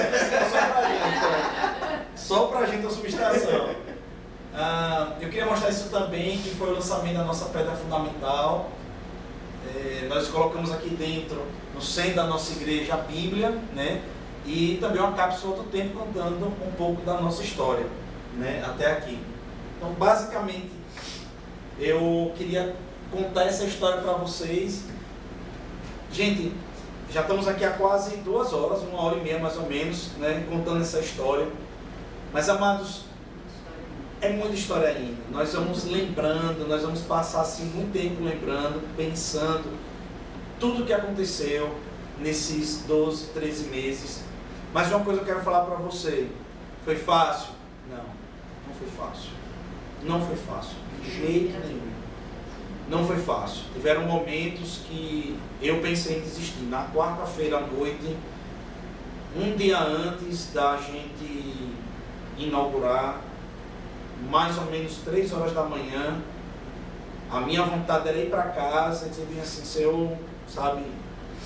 pra gente. Só pra gente a subestação. Eu queria mostrar isso também, que foi o lançamento da nossa pedra fundamental. Nós colocamos aqui dentro, no centro da nossa igreja, a Bíblia, né? E também uma cápsula do tempo contando um pouco da nossa história, né? Até aqui. Então, basicamente, eu queria contar essa história para vocês. Gente, já estamos aqui há quase 2 horas, 1h30 mais ou menos, né? Contando essa história. Mas, amados, é muita história ainda. Nós vamos lembrando, nós vamos passar assim muito tempo lembrando, pensando tudo o que aconteceu nesses 12, 13 meses. Mas uma coisa eu quero falar para você. Foi fácil? Não foi fácil. Não foi fácil. De jeito nenhum. Não foi fácil. Tiveram momentos que eu pensei em desistir. Na quarta-feira à noite, um dia antes da gente inaugurar, mais ou menos 3 horas da manhã, a minha vontade era ir para casa e dizer assim, Senhor, sabe,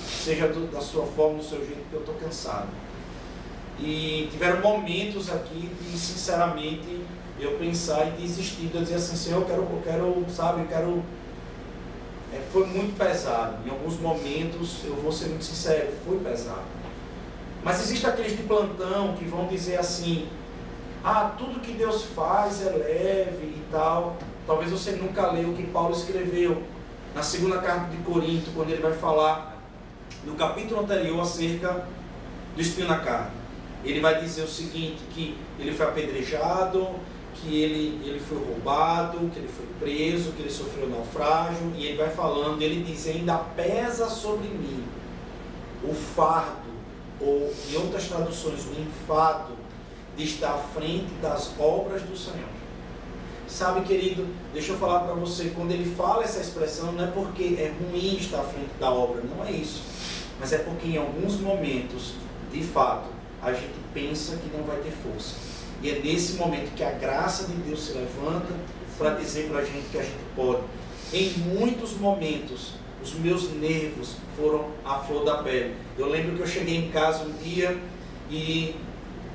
seja da sua forma, do seu jeito, que eu estou cansado. E tiveram momentos aqui de, sinceramente, eu pensar em desistir, de dizer assim, Senhor, eu quero, foi muito pesado. Em alguns momentos, eu vou ser muito sincero, foi pesado. Mas existem aqueles de plantão que vão dizer assim, tudo que Deus faz é leve e tal. Talvez você nunca leu o que Paulo escreveu na 2ª carta de Corinto, quando ele vai falar no capítulo anterior acerca do espinho na carne. Ele vai dizer o seguinte, que ele foi apedrejado, que ele foi roubado, que ele foi preso, que ele sofreu naufrágio, e ele vai falando, ele diz, ainda pesa sobre mim o fardo, ou em outras traduções, o enfado de estar à frente das obras do Senhor. Sabe, querido, deixa eu falar para você, quando ele fala essa expressão, não é porque é ruim estar à frente da obra, não é isso. Mas é porque em alguns momentos, de fato, a gente pensa que não vai ter força. E é nesse momento que a graça de Deus se levanta para dizer para a gente que a gente pode. Em muitos momentos, os meus nervos foram à flor da pele. Eu lembro que eu cheguei em casa um dia e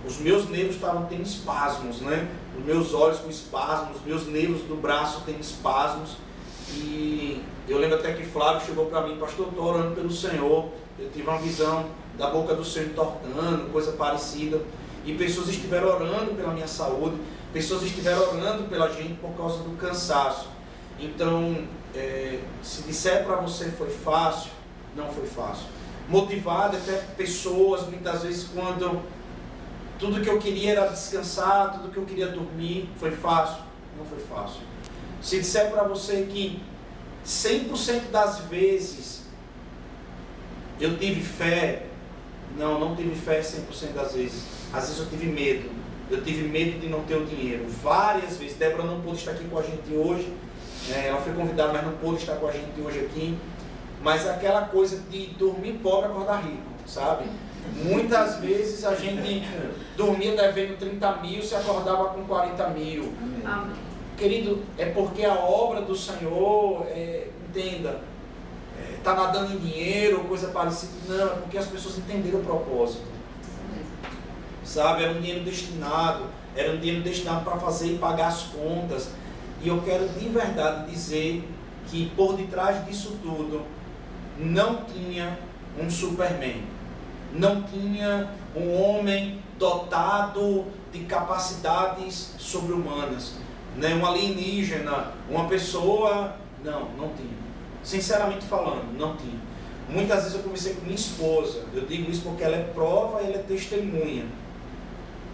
os meus nervos estavam tendo espasmos, né? Os meus olhos com espasmos, os meus nervos do braço tendo espasmos. E eu lembro até que Flávio chegou para mim, pastor, eu estou orando pelo Senhor. Eu tive uma visão da boca do Senhor entortando, coisa parecida. E pessoas estiveram orando pela minha saúde, pessoas estiveram orando pela gente por causa do cansaço. Então, se disser para você foi fácil, não foi fácil. Motivado até pessoas, muitas vezes, quando tudo que eu queria era descansar, tudo que eu queria dormir, foi fácil? Não foi fácil. Se disser para você que 100% das vezes eu tive fé, não tive fé 100% das vezes. Às vezes eu tive medo. Eu tive medo de não ter o dinheiro. Várias vezes. Débora não pôde estar aqui com a gente hoje. Ela foi convidada, mas não pôde estar com a gente hoje aqui. Mas aquela coisa de dormir pobre e acordar rico, sabe? Muitas vezes a gente dormia devendo 30 mil, se acordava com 40 mil. Amém. Querido, é porque a obra do Senhor, entenda, está nadando em dinheiro, coisa parecida. Não, é porque as pessoas entenderam o propósito. Sabe, era um dinheiro destinado para fazer e pagar as contas. E eu quero de verdade dizer que por detrás disso tudo não tinha um Superman, não tinha um homem dotado de capacidades sobre-humanas, né? Um alienígena, uma pessoa, não tinha. Sinceramente falando, não tinha. Muitas vezes eu conversei com minha esposa, eu digo isso porque ela é prova, ela é testemunha.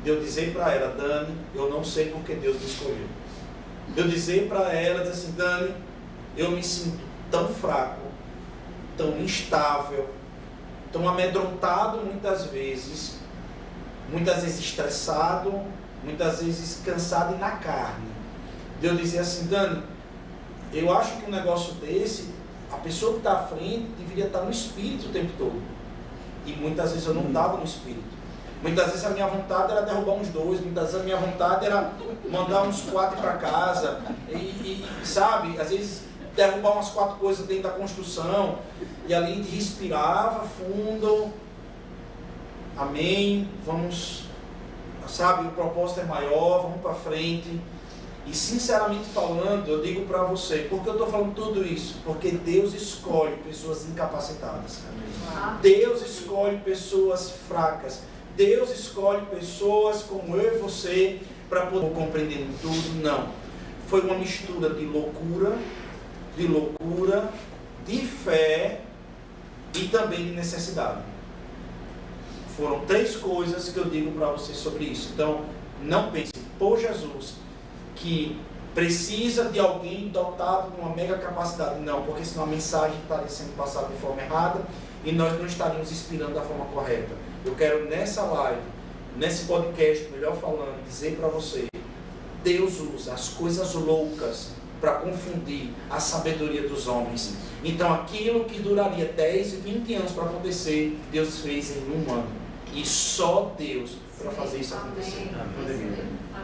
Eu dizer para ela, Dani, eu não sei porque Deus me escolheu. Eu dizer para ela, dizer assim, Dani, eu me sinto tão fraco, tão instável, tão amedrontado muitas vezes estressado, muitas vezes cansado e na carne. Eu dizer assim, Dani, eu acho que um negócio desse, a pessoa que está à frente deveria estar no espírito o tempo todo. E muitas vezes eu não estava no espírito. Muitas vezes a minha vontade era derrubar uns 2, muitas vezes a minha vontade era mandar uns 4 para casa. E sabe, às vezes derrubar umas 4 coisas dentro da construção. E ali a gente respirava fundo. Amém. Vamos, sabe, o propósito é maior, vamos para frente. E sinceramente falando, eu digo para você, por que eu estou falando tudo isso? Porque Deus escolhe pessoas incapacitadas. Deus escolhe pessoas fracas. Deus escolhe pessoas como eu e você para poder compreender tudo. Não. Foi uma mistura de loucura, de fé e também de necessidade. Foram 3 coisas que eu digo para você sobre isso. Então, não pense, por Jesus, que precisa de alguém dotado de uma mega capacidade. Não, porque senão a mensagem estaria sendo passada de forma errada e nós não estaríamos inspirando da forma correta. Eu quero nessa live, nesse podcast, melhor falando, dizer para você, Deus usa as coisas loucas para confundir a sabedoria dos homens. Então aquilo que duraria 10 e 20 anos para acontecer, Deus fez em 1 ano. E só Deus para fazer isso acontecer.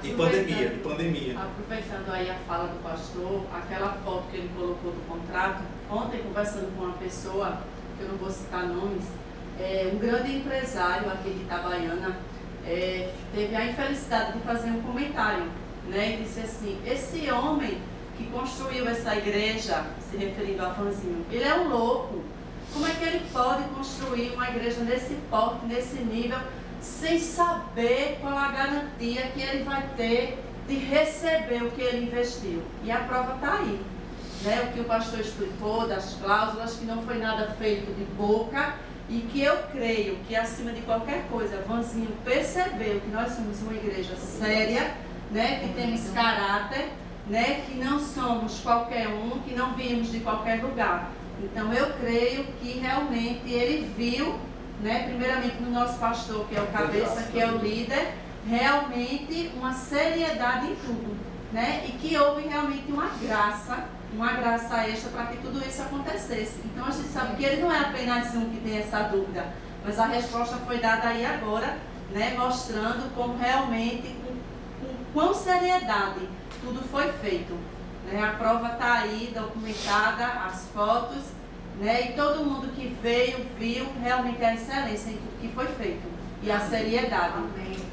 E pandemia. Aproveitando aí a fala do pastor, aquela foto que ele colocou do contrato, ontem conversando com uma pessoa, que eu não vou citar nomes, um grande empresário aqui de Itabaiana, teve a infelicidade de fazer um comentário, né? E disse assim, esse homem que construiu essa igreja, se referindo a Vanzinho, ele é um louco. Como é que ele pode construir uma igreja nesse porte, nesse nível, sem saber qual a garantia que ele vai ter de receber o que ele investiu? E a prova está aí, né? O que o pastor explicou das cláusulas, que não foi nada feito de boca, e que eu creio que acima de qualquer coisa, Vanzinho percebeu que nós somos uma igreja séria, né? Que temos caráter, né? Que não somos qualquer um, que não viemos de qualquer lugar. Então eu creio que realmente ele viu, né, primeiramente no nosso pastor, que é o cabeça, que é o líder, realmente uma seriedade em tudo, né? E que houve realmente uma graça extra para que tudo isso acontecesse. Então a gente sabe que ele não é apenas um que tem essa dúvida, mas a resposta foi dada aí agora, né? Mostrando como realmente, com quão seriedade tudo foi feito, né? A prova está aí documentada, as fotos, né? E todo mundo que veio, viu realmente a excelência em tudo que foi feito e a seriedade.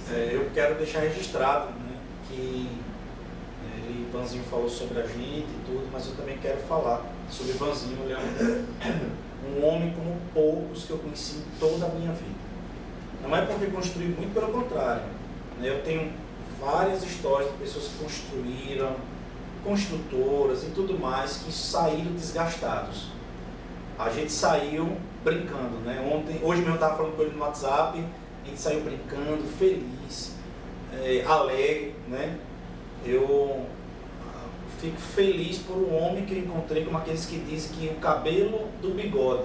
Eu quero deixar registrado, né, que Ivanzinho falou sobre a gente e tudo, mas eu também quero falar sobre Ivanzinho, ele é um homem como poucos que eu conheci em toda a minha vida. Não é porque construí, muito pelo contrário, né? Eu tenho várias histórias de pessoas que construíram, construtoras e tudo mais, que saíram desgastados. A gente saiu brincando, né? Hoje mesmo eu estava falando com ele no WhatsApp, a gente saiu brincando, feliz, alegre, né? Eu fico feliz por um homem que eu encontrei, como aqueles que dizem que o cabelo do bigode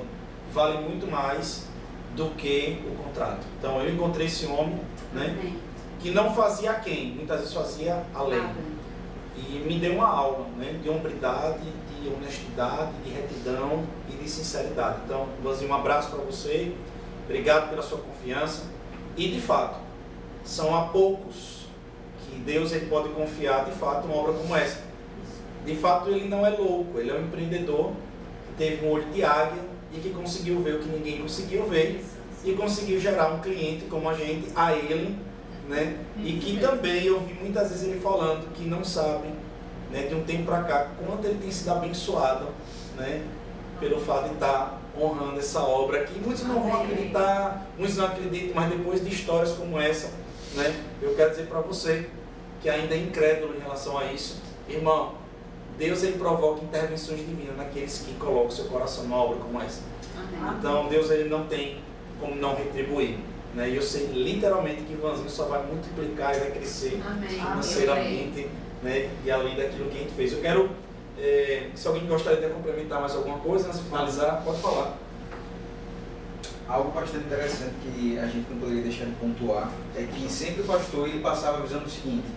vale muito mais do que o contrato. Então eu encontrei esse homem, né? Que não fazia quem, muitas vezes fazia além. E me deu uma aula, né? De hombridade, de honestidade, de retidão e de sinceridade. Então, Ivanzinho, um abraço para você, obrigado pela sua confiança. E de fato, são há poucos que Deus ele pode confiar de fato uma obra como essa. De fato, ele não é louco, ele é um empreendedor que teve um olho de águia e que conseguiu ver o que ninguém conseguiu ver e conseguiu gerar um cliente como a gente, a ele, né? E que também eu vi muitas vezes ele falando que não sabe, né, de um tempo para cá, quanto ele tem sido abençoado, né, pelo fato de estar honrando essa obra aqui. Muitos não vão acreditar, muitos não acreditam, mas depois de histórias como essa, né, eu quero dizer para você que ainda é incrédulo em relação a isso, irmão, Deus ele provoca intervenções divinas naqueles que colocam seu coração numa obra como essa. Então Deus ele não tem como não retribuir, né? E eu sei literalmente que Ivanzinho só vai multiplicar e vai crescer financeiramente, né? E além daquilo que a gente fez. Eu quero, se alguém gostaria de complementar mais alguma coisa, antes de finalizar, pode falar. Algo bastante interessante que a gente não poderia deixar de pontuar é que sempre o pastor ele passava avisando o seguinte: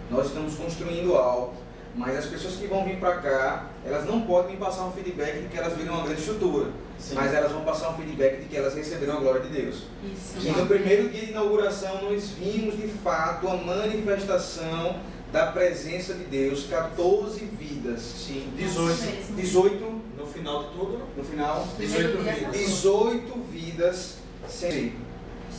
nós estamos construindo algo, mas as pessoas que vão vir para cá, elas não podem me passar um feedback de que elas viram uma grande estrutura. Sim. Mas elas vão passar um feedback de que elas receberam a glória de Deus. Isso. E no primeiro dia de inauguração nós vimos de fato a manifestação da presença de Deus, 14 vidas. Sim, 18 no final de tudo, no final 18 vidas. 18 vidas sem.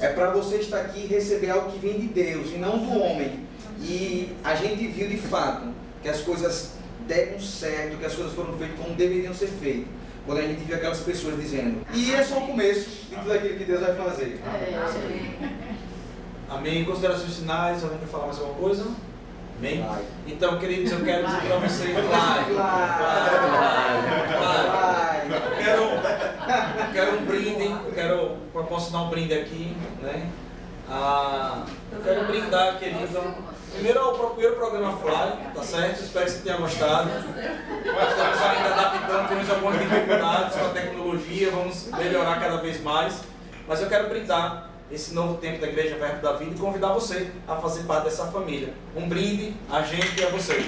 É para você estar aqui e receber algo que vem de Deus e não do homem. E a gente viu de fato que as coisas deram certo, que as coisas foram feitas como deveriam ser feitas. Quando a gente viu aquelas pessoas dizendo, e é só o começo de tudo aquilo que Deus vai fazer. Amém. Considerações finais, alguém quer falar mais alguma coisa? Amém? Então, queridos, eu quero dizer para vocês, eu quero um brinde, posso dar um brinde aqui, né? Eu quero brindar, querido. Primeiro o primeiro programa Fly, tá certo? Espero que você tenha gostado. Estamos ainda adaptando, temos algumas dificuldades com a tecnologia, vamos melhorar cada vez mais. Mas eu quero brindar esse novo tempo da Igreja Verbo da Vida e convidar você a fazer parte dessa família. Um brinde a gente e a você.